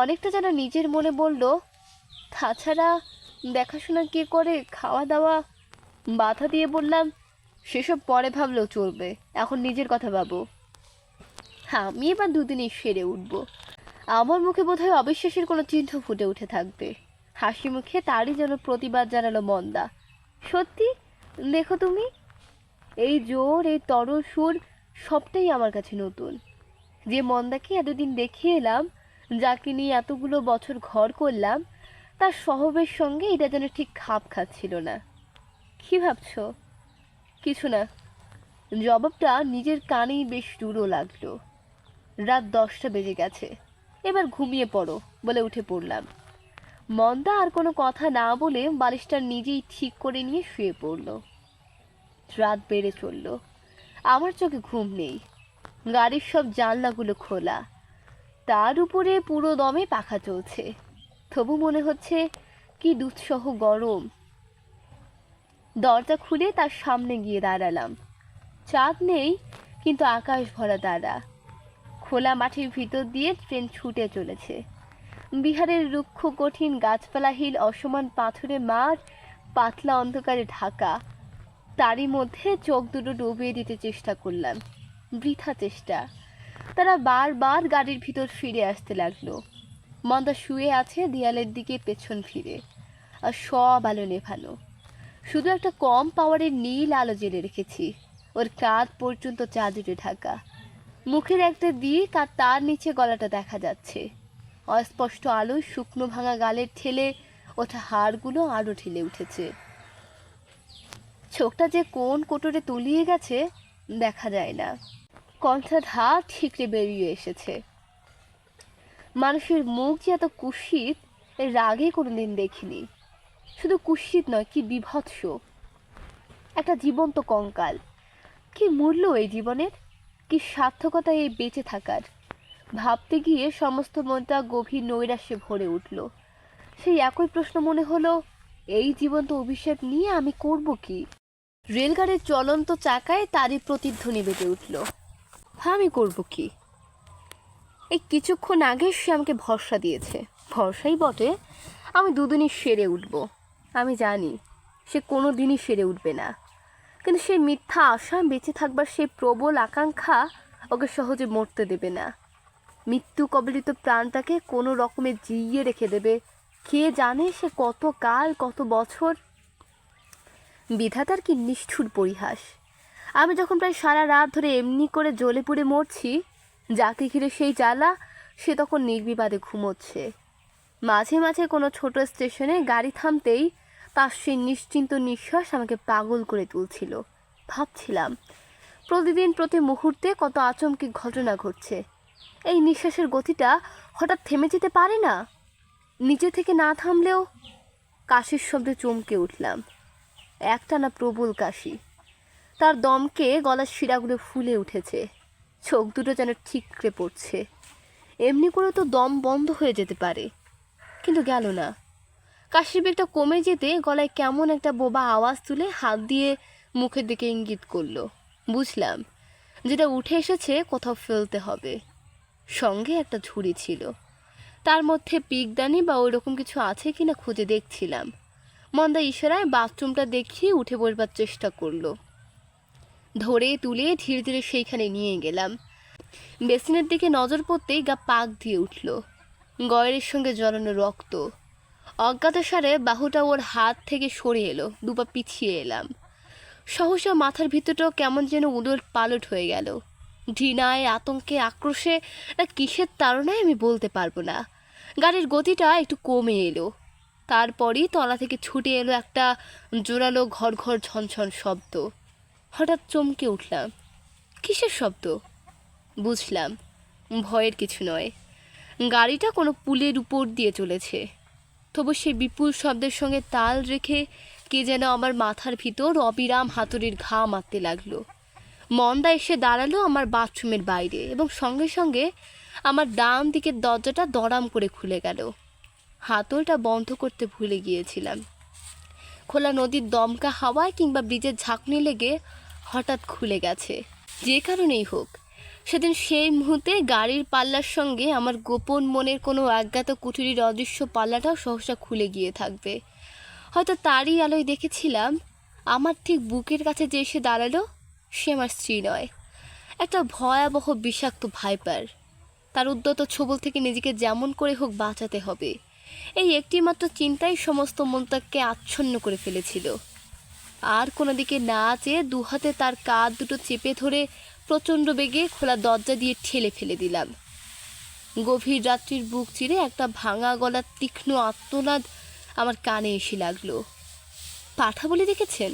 Speaker 1: অনেকটা যেন নিজের মনে বলল, তাছাড়া দেখাশোনা কে করে, খাওয়া দাওয়া। বাধা দিয়ে বললাম, সেসব পরে ভাবলেও চলবে, এখন নিজের কথা ভাবো। আমি এবার দুদিনই সেরে উঠব। আমার মুখে বোধহয় অবিশ্বাসের কোনো চিহ্ন ফুটে উঠে থাকবে। হাসি মুখে তারই যেন প্রতিবাদ জানালো মন্দা, সত্যি দেখো তুমি, এই জোর, এই তরল সুর, সবটাই আমার কাছে নতুন। যে মন্দাকে এতদিন দেখে এলাম, যাকে নিয়ে এতগুলো বছর ঘর করলাম, তার স্বভাবের সঙ্গে এটা যেন ঠিক খাপ খাচ্ছিল না। কি ভাবছো? কিছু না। জবাবটা নিজের কানেই বেশ রূঢ় লাগলো। রাত 10টা বেজে গেছে, এবার ঘুমিয়ে পড়ো বলে উঠে পড়লাম। মন্দা আর কোনো কথা না বলে বালিশটা নিজেই ঠিক করে নিয়ে শুয়ে পড়ল। রাত বেড়ে চলল। আমার চোখে ঘুম নেই। গাড়ির সব জানলাগুলো খোলা, তার উপরে পুরো দমে পাখা চলছে। তবু মনে হচ্ছে কি দুঃসহ গরম। দরজা খুলে তার সামনে গিয়ে দাঁড়ালাম। চাঁদ নেই, কিন্তু আকাশ ভরা তারা। খোলা মাঠের ভিতর দিয়ে ট্রেন ছুটে চলেছে। বিহারের রুক্ষ কঠিন গাছপালাহীন অসমান পাথুরে মাঠ পাতলা অন্ধকারে ঢাকা। তারই মধ্যে চোখ দুটো ডুবিয়ে দিতে চেষ্টা করলাম, বৃথা চেষ্টা। তারা বারবার গাড়ির ভিতর ফিরে আসতে লাগলো। মন্দা শুয়ে আছে দেয়ালের দিকে পেছন ফিরে, আর সব আলো নেভানো। শুধু একটা কম পাওয়ারের নীল আলো জেলে রেখেছি, ওর কাঁধ পর্যন্ত চাদরে ঢাকা। মুখের একটা দিক আর তার নিচে গলাটা দেখা যাচ্ছে। অস্পষ্ট আলোয় শুকনো ভাঙা গালের ঠেলে ওঠা হাড়গুলো আরো ঠেলে উঠেছে। চোখটা যে কোন কোটরে তলিয়ে গেছে দেখা যায় না। কণ্ঠার হাত ঠিকরে বেরিয়ে এসেছে। মানুষের মুখ যে এত কুৎসিত এর আগে কোনোদিন দেখিনি। শুধু কুৎসিত নয়, কি বিভৎস! একটা জীবন্ত কঙ্কাল। কি মূল্য এই জীবনের, কি সার্থকতা এই বেঁচে থাকার! ভাবতে গিয়ে সমস্ত মনটা গভীর নৈরাশ্যে ভরে উঠল। সেই একই প্রশ্ন মনে হলো, এই জীবন্ত অভিশাপ নিয়ে আমি করব কি? রেলগাড়ির চলন্ত চাকায় তারই প্রতিধ্বনি বেজে উঠল। আমি করব কি? এই কিছুক্ষণ আগে সে আমাকে ভরসা দিয়েছে, ভরসাই বটে। আমি দুদিনই সেরে উঠব। আমি জানি সে কোনো দিনই সেরে উঠবে না, কিন্তু সেই মিথ্যা আশা, বেঁচে থাকবার সেই প্রবল আকাঙ্ক্ষা ওকে সহজে মরতে দেবে না। মৃত্যু কবলিত প্রাণটাকে কোনো রকমে জিইয়ে রেখে দেবে। কে জানে সে কত কাল, কত বছর। বিধাতার কি নিষ্ঠুর পরিহাস। আমি যখন প্রায় সারা রাত ধরে এমনি করে জ্বলে পুড়ে মরছি, যাকে ঘিরে সেই জ্বালা, সে তখন নির্বিবাদে ঘুমোচ্ছে। মাঝে মাঝে কোনো ছোট স্টেশনে গাড়ি থামতেই তার সেই নিশ্চিন্ত নিঃশ্বাস আমাকে পাগল করে তুলছিল। ভাবছিলাম, প্রতিদিন প্রতি মুহূর্তে কত আচমকি ঘটনা ঘটছে। এই নিঃশ্বাসের গতিটা হঠাৎ থেমে যেতে পারে না? নিজে থেকে না থামলেও। কাশির শব্দে চমকে উঠলাম। একটানা প্রবল কাশি। তার দমকে গলার শিরাগুলো ফুলে উঠেছে, চোখ দুটো যেন ঠিকরে পড়ছে। এমনি করে তো দম বন্ধ হয়ে যেতে পারে, কিন্তু গেল না। কাশির বেগটা কমে যেতে গলায় কেমন একটা বোবা আওয়াজ তুলে হাত দিয়ে মুখের দিকে ইঙ্গিত করলো। বুঝলাম, যেটা উঠে এসেছে কোথাও ফেলতে হবে। সঙ্গে একটা ঝুড়ি ছিল, তার মধ্যে পিকদানি বা ওই রকম কিছু আছে কিনা খুঁজে দেখছিলাম। মন্দা ইশারায় বাথরুমটা দেখিয়ে উঠে বসবার চেষ্টা করলো। ধরে তুলে ধীরে ধীরে সেইখানে নিয়ে গেলাম। বেসিনের দিকে নজর পড়তেই গা পাক দিয়ে উঠল। গয়ের সঙ্গে জড়ানো রক্ত। অজ্ঞাতসারে বাহুটা ওর হাত থেকে সরে এলো, দুপা পিছিয়ে এলাম। সহসা মাথার ভিতরটাও কেমন যেন উলট পালট হয়ে গেল। ঘৃণায়, আতঙ্কে, আক্রোশে না কিসের তাড়নায় আমি বলতে পারবো না। গাড়ির গতিটা একটু কমে এলো। তারপরই তলা থেকে ছুটে এলো একটা জোরালো ঘর ঘর ঝনঝন শব্দ। হঠাৎ চমকে উঠলাম। কিসের শব্দ? বুঝলাম, ভয়ের কিছু নয়। গাড়িটা কোনো পুলের উপর দিয়ে চলেছে। তবু সেই বিপুল শব্দের সঙ্গে তাল রেখে কে যেন আমার মাথার ভিতর অবিরাম হাতুড়ির ঘা মারতে লাগলো। মন্দা এসে দাঁড়ালো আমার বাথরুমের বাইরে, এবং সঙ্গে সঙ্গে আমার ডান দিকের দরজাটা দড়াম করে খুলে গেল। হাতলটা বন্ধ করতে ভুলে গিয়েছিলাম। খোলা নদীর দমকা হাওয়ায় কিংবা ব্রিজের ঝাঁকুনি লেগে হঠাৎ খুলে গেছে। যে কারণেই হোক, সেদিন সেই মুহূর্তে গাড়ির পাল্লার সঙ্গে আমার গোপন মনের কোনো অজ্ঞাত কুঠুরির অদৃশ্য পাল্লাটাও সহসা খুলে গিয়ে থাকবে। হয়তো তারই আলোয় দেখেছিলাম আমার ঠিক বুকের কাছে যে এসে দাঁড়ালো সে আমার স্ত্রী নয়, একটা ভয়াবহ বিষাক্ত ভাইপার। তার উদ্যত ছোবল থেকে নিজেকে যেমন করে হোক বাঁচাতে হবে, এই একটিমাত্র চিন্তাই সমস্ত মনটাকে আচ্ছন্ন করে ফেলেছিল। আর কোনো দিকে না চেয়ে দুহাতে তার কাঁধ দুটো চেপে ধরে প্রচণ্ড বেগে খোলা দরজা দিয়ে ঠেলে ফেলে দিলাম। গভীর রাত্রির বুক চিরে একটা ভাঙা গলার তীক্ষ্ণ আর্তনাদ আমার কানে এসে লাগলো। পাঠা বলে দেখেছেন?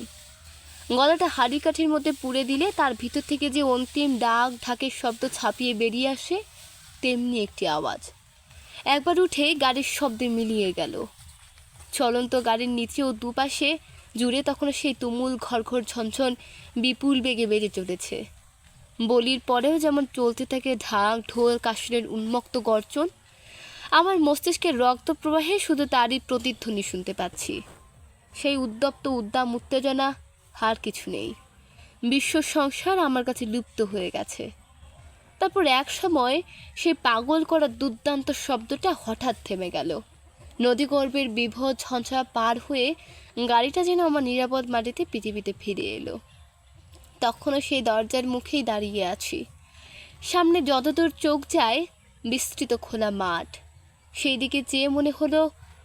Speaker 1: গলাটা হাড়ি কাঠির মধ্যে পুড়ে দিলে তার ভিতর থেকে যে অন্তিম ডাক ঢাকের শব্দ ছাপিয়ে বেরিয়ে আসে, তেমনি একটি আওয়াজ। একবার উঠে গাড়ির শব্দে মিলিয়ে গেল। চলন্ত গাড়ির নিচে ও দুপাশে জুড়ে তখনও সেই তুমুল ঘরঘর ঝনঝন বিপুল বেগে বেড়ে চলেছে। বলির পরেও যেমন চলতে থাকে ঢাক ঢোল কাশনের উন্মুক্ত গর্জন। আমার মস্তিষ্কের রক্ত প্রবাহে শুধু তারই প্রতিধ্বনি শুনতে পাচ্ছি। সেই উদ্যপ্ত উদ্দাম উত্তেজনা, আর কিছু নেই। বিশ্ব সংসার আমার কাছে লুপ্ত হয়ে গেছে। তারপর এক সময় সেই পাগল করা দুর্দান্ত শব্দটা হঠাৎ থেমে গেল। নদীগর্ভের বিভৎ ঝঞ্ঝা পার হয়ে গাড়িটা যেন আমার নিরাপদ মাটিতে পৃথিবীতে ফিরে এলো। তখনও সেই দরজার মুখেই দাঁড়িয়ে আছি। সামনে যতদূর চোখ যায় বিস্তৃত খোলা মাঠ। সেই দিকে চেয়ে মনে হলো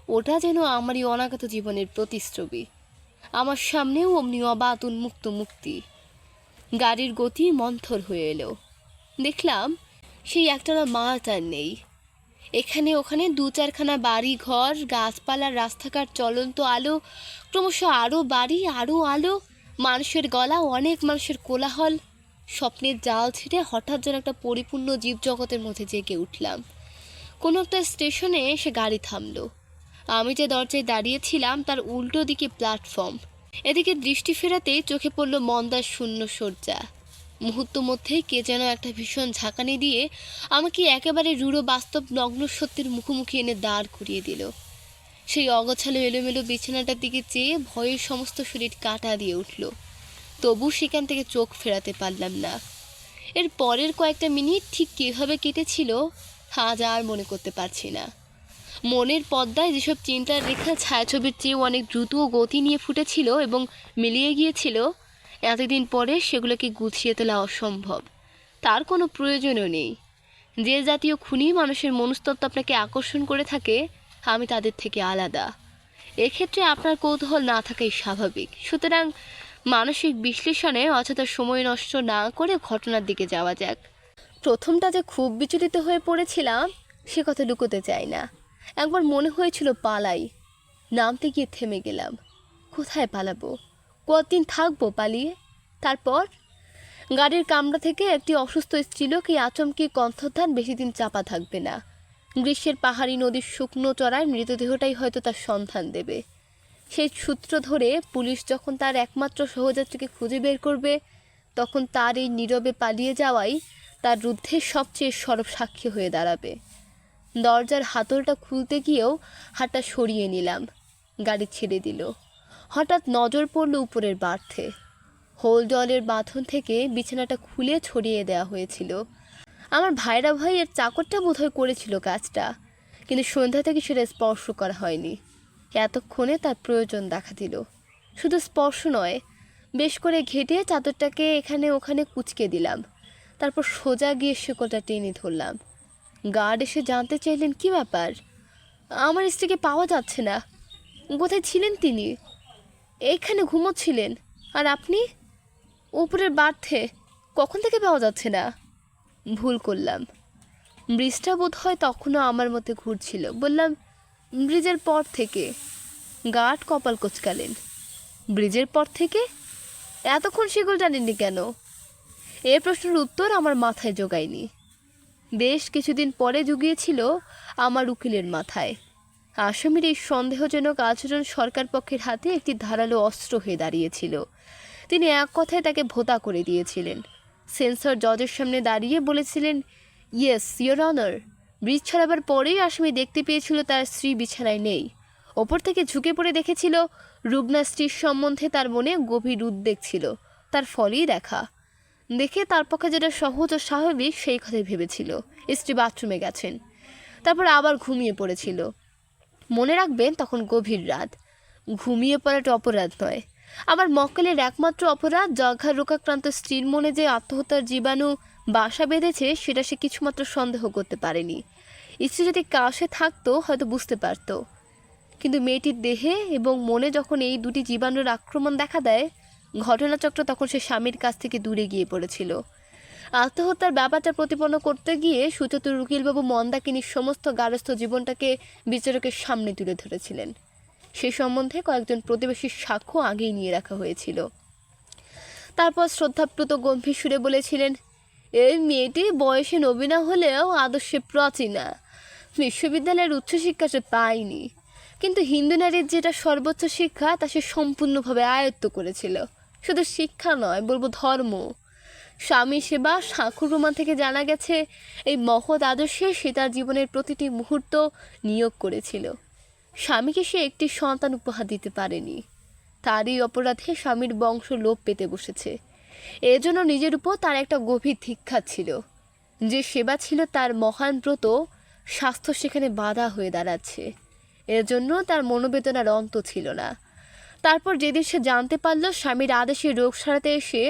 Speaker 1: ওটা যেন আমারই অনাগত জীবনের প্রতিচ্ছবি। আমার সামনেও অমনি অবাধ উন্মুক্ত মুক্তি। গাড়ির গতি মন্থর হয়ে এলো। দেখলাম সেই একটানা মাঠ আর নেই। এখানে ওখানে দু চারখানা বাড়ি ঘর, গাছপালার রাস্তাঘাট, চলন্ত আলো, ক্রমশ আরও বাড়ি, আরও আলো, মানুষের গলা, অনেক মানুষের কোলাহল। স্বপ্নের জাল ছিঁড়ে হঠাৎ যেন একটা পরিপূর্ণ জীবজগতের মধ্যে জেগে উঠলাম। কোনো একটা স্টেশনে এসে গাড়ি থামলো। আমি যে দরজায় দাঁড়িয়েছিলাম তার উল্টো দিকে প্ল্যাটফর্ম। এদিকে দৃষ্টি ফেরাতেই চোখে পড়ল মন্দার শূন্য শয্যা। মুহূর্ত মধ্যেই কে যেন একটা ভীষণ ঝাঁকানি দিয়ে আমাকে একেবারে রূঢ় বাস্তব নগ্ন সত্যের মুখোমুখি এনে দাঁড় করিয়ে দিল। সেই অগোছালো এলোমেলো বিছানাটার দিকে চেয়ে ভয়ে সমস্ত শরীর কাঁটা দিয়ে উঠল। তবু সেখান থেকে চোখ ফেরাতে পারলাম না। এর পরের কয়েকটা মিনিট ঠিক কীভাবে কেটেছিল আজ আর মনে করতে পারছি না। মনের পর্দায় যেসব চিন্তার রেখা ছায়াছবির চেয়েও অনেক দ্রুত গতি নিয়ে ফুটেছিল এবং মিলিয়ে গিয়েছিল, এতদিন পরে সেগুলোকে গুছিয়ে তোলা অসম্ভব। তার কোনো প্রয়োজনও নেই। যে জাতীয় খুনি মানুষের মনস্তত্ত্ব আপনাকে আকর্ষণ করে থাকে, আমি তাদের থেকে আলাদা। এক্ষেত্রে আপনার কৌতূহল না থাকাই স্বাভাবিক। সুতরাং মানসিক বিশ্লেষণে অযথা সময় নষ্ট না করে ঘটনার দিকে যাওয়া যাক। প্রথমটা যে খুব বিচলিত হয়ে পড়েছিলাম সে কথা লুকোতে চাই না। একবার মনে হয়েছিল পালাই, নামতে গিয়ে থেমে গেলাম। কোথায় পালাবো? কতদিন থাকবো পালিয়ে? তারপর গাড়ির কামরা থেকে একটি অসুস্থ স্ত্রীলোক এই আচমকি কণ্ঠধ্যান বেশি দিন চাপা থাকবে না। গ্রীষ্মের পাহাড়ি নদীর শুকনো চড়ায় মৃতদেহটাই হয়তো তার সন্ধান দেবে। সেই সূত্র ধরে পুলিশ যখন তার একমাত্র সহযাত্রীকে খুঁজে বের করবে, তখন তার এই নীরবে পালিয়ে যাওয়াই তার রুদ্ধের সবচেয়ে সরব সাক্ষী হয়ে দাঁড়াবে। দরজার হাতলটা খুলতে গিয়েও হাতটা সরিয়ে নিলাম। গাড়ি ছেড়ে দিল। হঠাৎ নজর পড়ল উপরের বার্থে। হোল জলের বাঁধন থেকে বিছানাটা খুলে ছড়িয়ে দেওয়া হয়েছিল। আমার ভাইরা ভাই এর চাকরটা বোধহয় করেছিল কাজটা, কিন্তু সন্ধ্যা থেকে সেটা স্পর্শ করা হয়নি। এতক্ষণে তার প্রয়োজন দেখা দিল। শুধু স্পর্শ নয়, বেশ করে ঘেটে চাদরটাকে এখানে ওখানে কুঁচকে দিলাম। তারপর সোজা গিয়ে শেকলটা টেনে ধরলাম। গার্ড এসে জানতে চাইলেন কি ব্যাপার, আমার স্ত্রীকে পাওয়া যাচ্ছে না। কোথায় ছিলেন তিনি? এইখানে ঘুমোচ্ছিলেন। আর আপনি? উপরের বার্থে। কখন থেকে পাওয়া যাচ্ছে না? ভুল করলাম। ব্রিজটা বোধ হয় তখনও আমার মধ্যে ঘুরছিল। বললাম, ব্রিজের পর থেকে। গার্ড কপাল কোচকালেন। ব্রিজের পর থেকে? এতক্ষণ শিকল টানেননি কেন? এ প্রশ্নের উত্তর আমার মাথায় জোগায়নি। বেশ কিছুদিন পরে জুগিয়েছিল আমার উকিলের মাথায়। আসামির এই সন্দেহজনক আচরণ সরকার পক্ষের হাতে একটি ধারালো অস্ত্র হয়ে দাঁড়িয়েছিল। তিনি এক কথায় তাকে ভোতা করে দিয়েছিলেন। সেন্সর জজের সামনে দাঁড়িয়ে বলেছিলেন, ইয়েস ইয়োর অনার। ব্রিজ ছাড়াবার পরেই আসামি দেখতে পেয়েছিল তার স্ত্রী বিছানায় নেই। ওপর থেকে ঝুঁকে পড়ে দেখেছিল রুগ্না স্ত্রীর সম্বন্ধে তার মনে গভীর উদ্বেগ ছিল। তার ফলেই দেখা। দেখে তার পক্ষে যেটা সহজ ও স্বাভাবিক সেই কথাই ভেবেছিল স্ত্রী বাথরুমে গেছেন। তারপর আবার ঘুমিয়ে পড়েছিল। মনে রাখবেন, তখন গভীর রাত। ঘুমিয়ে পড়াটা অপরাধ নয়। আবার মক্কেলের একমাত্র অপরাধ যক্ষার রোগাক্রান্ত স্ত্রীর মনে যে আত্মহত্যার জীবাণু বাসা বেঁধেছে সেটা সে কিছুমাত্র সন্দেহ করতে পারেনি। স্ত্রী যদি কাছে থাকতো হয়তো বুঝতে পারত, কিন্তু মেয়েটির দেহে এবং মনে যখন এই দুটি জীবাণুর আক্রমণ দেখা দেয়, ঘটনাচক্র তখন সে স্বামীর কাছ থেকে দূরে গিয়ে পড়েছিল। আত্মহত্যার ব্যাপারটা প্রতিপন্ন করতে গিয়ে সুচতুর উকিলবাবু মন্দাকিনীর সমস্ত গারস্থ জীবনটাকে বিচারকের সামনে তুলে ধরেছিলেন। সে সম্বন্ধে কয়েকজন প্রতিবেশীর সাক্ষ্য আগেই নিয়ে রাখা হয়েছিল। তারপর শ্রদ্ধাপ্লুত গম্ভীর সুরে বলেছিলেন, এই মেয়েটি বয়সে নবীনা হলেও আদর্শে প্রাচীনা। বিশ্ববিদ্যালয়ের উচ্চশিক্ষা সে পায়নি, কিন্তু হিন্দু নারীর যেটা সর্বোচ্চ শিক্ষা তা সে সম্পূর্ণভাবে আয়ত্ত করেছিল। শুধু শিক্ষা নয়, বলবো ধর্ম। স্বামী সেবা সাঁকুর প্রমাণ থেকে জানা গেছে এই মহৎ আদর্শে সে তার জীবনের প্রতিটি মুহূর্ত নিয়োগ করেছিল। স্বামীকে সে একটি সন্তান উপহার দিতে পারেনি। তারই অপরাধে স্বামীর বংশ লোপ পেতে বসেছে। এজন্য নিজের উপর তার একটা গভীর ধিক্ষা ছিল। যে সেবা ছিল তার মহান ব্রত, স্বাস্থ্য সেখানে বাধা হয়ে দাঁড়াচ্ছে। এজন্য তার মনোবেদনার অন্ত ছিল না। তারপর যেদিন সে জানতে পারল স্বামীর আদেশে রোগ সারাতে এসে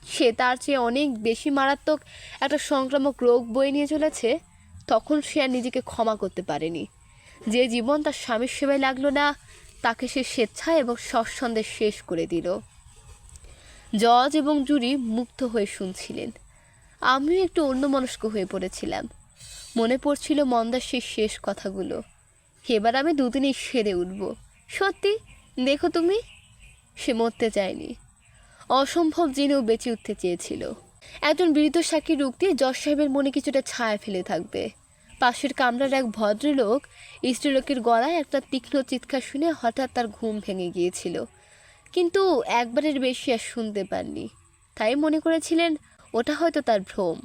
Speaker 1: সে তার চেয়ে অনেক বেশি মারাত্মক একটা সংক্রামক রোগ বয়ে নিয়ে চলেছে, তখন সে আর নিজেকে ক্ষমা করতে পারেনি। যে জীবন তার স্বামীর সেবায় লাগলো না, তাকে সে স্বেচ্ছায় এবং সৎসন্দেহ শেষ করে দিল। জজ এবং জুরি মুগ্ধ হয়ে শুনছিলেন। আমিও একটু অন্যমনস্ক হয়ে পড়েছিলাম। মনে পড়ছিল মন্দার সেই শেষ কথাগুলো। এবার আমি দুদিনেই সেরে উঠব। সত্যি, দেখো তুমি, সে মরতে চায়নি। অসম্ভব জেনেও বেঁচে উঠতে চেয়েছিল। একজন বৃদ্ধ সাক্ষীর উক্তি জজ সাহেবের মনে কিছুটা ছায়া ফেলে থাকবে। পাশের কামরার এক ভদ্রলোক স্ত্রীলোকের গলায় একটা তীক্ষ্ণ চিৎকার শুনে হঠাৎ তার ঘুম ভেঙে গিয়েছিল, কিন্তু একবারের বেশি আর শুনতে পাননি। তাই মনে করেছিলেন ওটা হয়তো তার ভ্রম।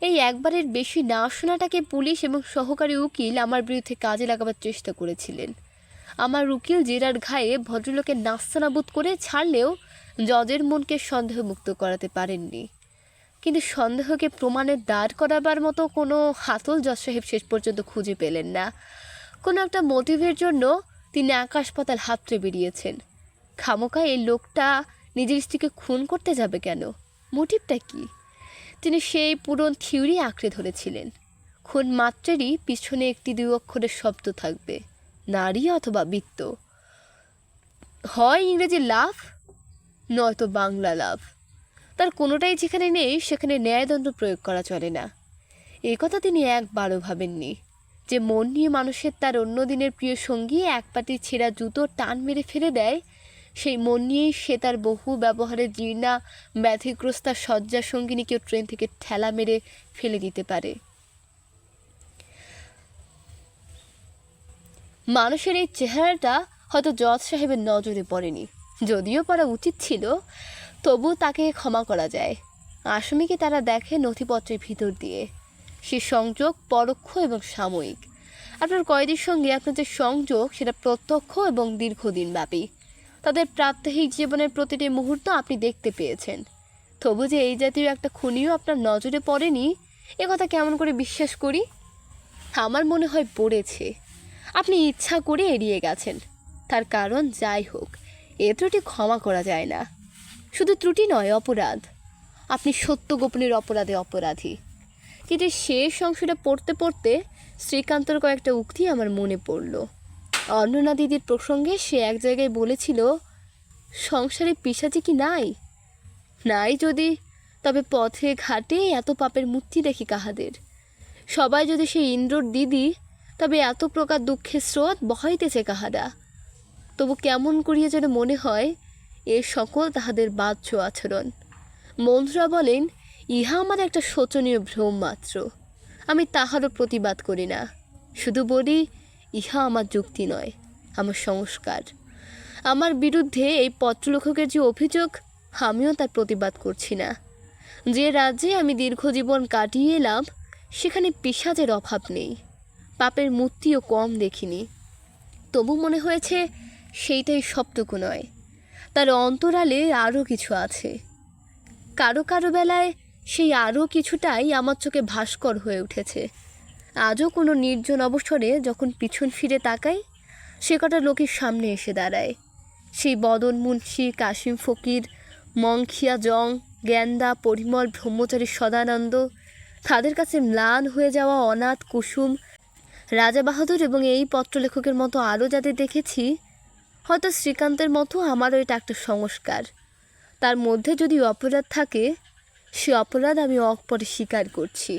Speaker 1: এই একবারের বেশি না শোনাটাকে পুলিশ এবং সহকারী উকিল আমার বিরুদ্ধে কাজে লাগাবার চেষ্টা করেছিলেন। আমার উকিল জেরার ঘায়ে ভদ্রলোকের নাস্তানাবুদ করে ছাড়লেও জজের মনকে সন্দেহমুক্ত করাতে পারেননি। কিন্তু সন্দেহকে প্রমাণের দাঁড় করাবার মতো কোনো হাতল জজ সাহেব শেষ পর্যন্ত খুঁজে পেলেন না। কোনো একটা মোটিভের জন্য তিনি আকাশ পাতাল হাতড়ে বেরিয়েছেন। খামোকা এই লোকটা নিজের স্ত্রীকে খুন করতে যাবে কেন? মোটিভটা কি? তিনি সেই পুরনো থিওরি আঁকড়ে ধরেছিলেন। খুন মাত্রেরই পিছনে একটি দুই অক্ষরের শব্দ থাকবে, নারী অথবা বৃত্ত। হয় ইংরেজি লাভ, নয়তো বাংলা লাভ। তার কোনোটাই যেখানে নেই সেখানে ন্যায়দণ্ড প্রয়োগ করা চলে না। এই কথা তিনি একবারও ভাবেননি যে মন নিয়ে মানুষের তার অন্য দিনের প্রিয় সঙ্গী এক পাটি ছেঁড়া জুতো টান মেরে ফেলে দেয়, সেই মন নিয়েই সে তার বহু ব্যবহারে জীর্ণা ব্যাধিগ্রস্তা শয্যা সঙ্গিনীকেও ট্রেন থেকে ঠেলা মেরে ফেলে দিতে পারে। মানুষের এই চেহারাটা হয়তো জজ সাহেবের নজরে পড়েনি, যদিও পড়া উচিত ছিল, তবু তাকে ক্ষমা করা যায়। আসামিকে তারা দেখে নথিপত্রের ভিতর দিয়ে। সে সংযোগ পরোক্ষ এবং সাময়িক। আপনার কয়েদির সঙ্গে আপনার যে সংযোগ সেটা প্রত্যক্ষ এবং দীর্ঘদিনব্যাপী। তাদের প্রাত্যহিক জীবনের প্রতিটি মুহূর্ত আপনি দেখতে পেয়েছেন। তবু যে এই জাতীয় একটা খুনিও আপনার নজরে পড়েনি, এ কথা কেমন করে বিশ্বাস করি? আমার মনে হয় পড়েছে। আপনি ইচ্ছা করে এড়িয়ে গেছেন। তার কারণ যাই হোক, এ ত্রুটি ক্ষমা করা যায় না। শুধু ত্রুটি নয়, অপরাধ। আপনি সত্য গোপনের অপরাধে অপরাধী। কিন্তু শেষ অংশটা পড়তে পড়তে শ্রীকান্তর কয়েকটা উক্তি আমার মনে পড়ল। অন্ননা দিদির প্রসঙ্গে সে এক জায়গায় বলেছিল, সংসারে পিশাচি কি নাই? নাই যদি, তবে পথে ঘাটে এত পাপের মূর্তি দেখি কাহাদের। সবাই যদি সেই ইন্দ্রর দিদি, তবে এত প্রকার দুঃখের স্রোত বহাইতেছে কাহারা। তবু কেমন করিয়া যেন মনে হয় এ সকল তাহাদের বাহ্য আচরণ। বন্ধুরা বলেন, ইহা আমার একটা শোচনীয় ভ্রম মাত্র। আমি তাহারও প্রতিবাদ করি না, শুধু বলি ইহা আমার যুক্তি নয়, আমার সংস্কার। আমার বিরুদ্ধে এই পত্রলেখকের যে অভিযোগ, আমিও তার প্রতিবাদ করছি না। যে রাজ্যে আমি দীর্ঘজীবন কাটিয়ে এলাম সেখানে পিশাচের অভাব নেই, পাপের মূর্তিও কম দেখিনি। তবু মনে হয়েছে সেইটাই সবটুকু নয়, তার অন্তরালে আরও কিছু আছে। কারো কারো বেলায় সেই আরও কিছুটাই আমার চোখে ভাস্কর হয়ে উঠেছে। আজও কোনো নির্জন অবসরে যখন পিছন ফিরে তাকাই, সে কটা লোকের সামনে এসে দাঁড়ায়। সেই বদন মুন্সি, কাশিম ফকির, মংখিয়া জং, গ্যান্দা, পরিমল, ব্রহ্মচারী সদানন্দ, তাদের কাছে ম্লান হয়ে যাওয়া অনাথ কুসুম, রাজা বাহাদুর এবং এই পত্রলেখকের মতো আরও যাদের দেখেছি, হয়তো শ্রীকান্তের মতো আমারও এটা একটা সংস্কার। তার মধ্যে যদি অপরাধ থাকে, সে অপরাধ আমি অকপটে স্বীকার করছি।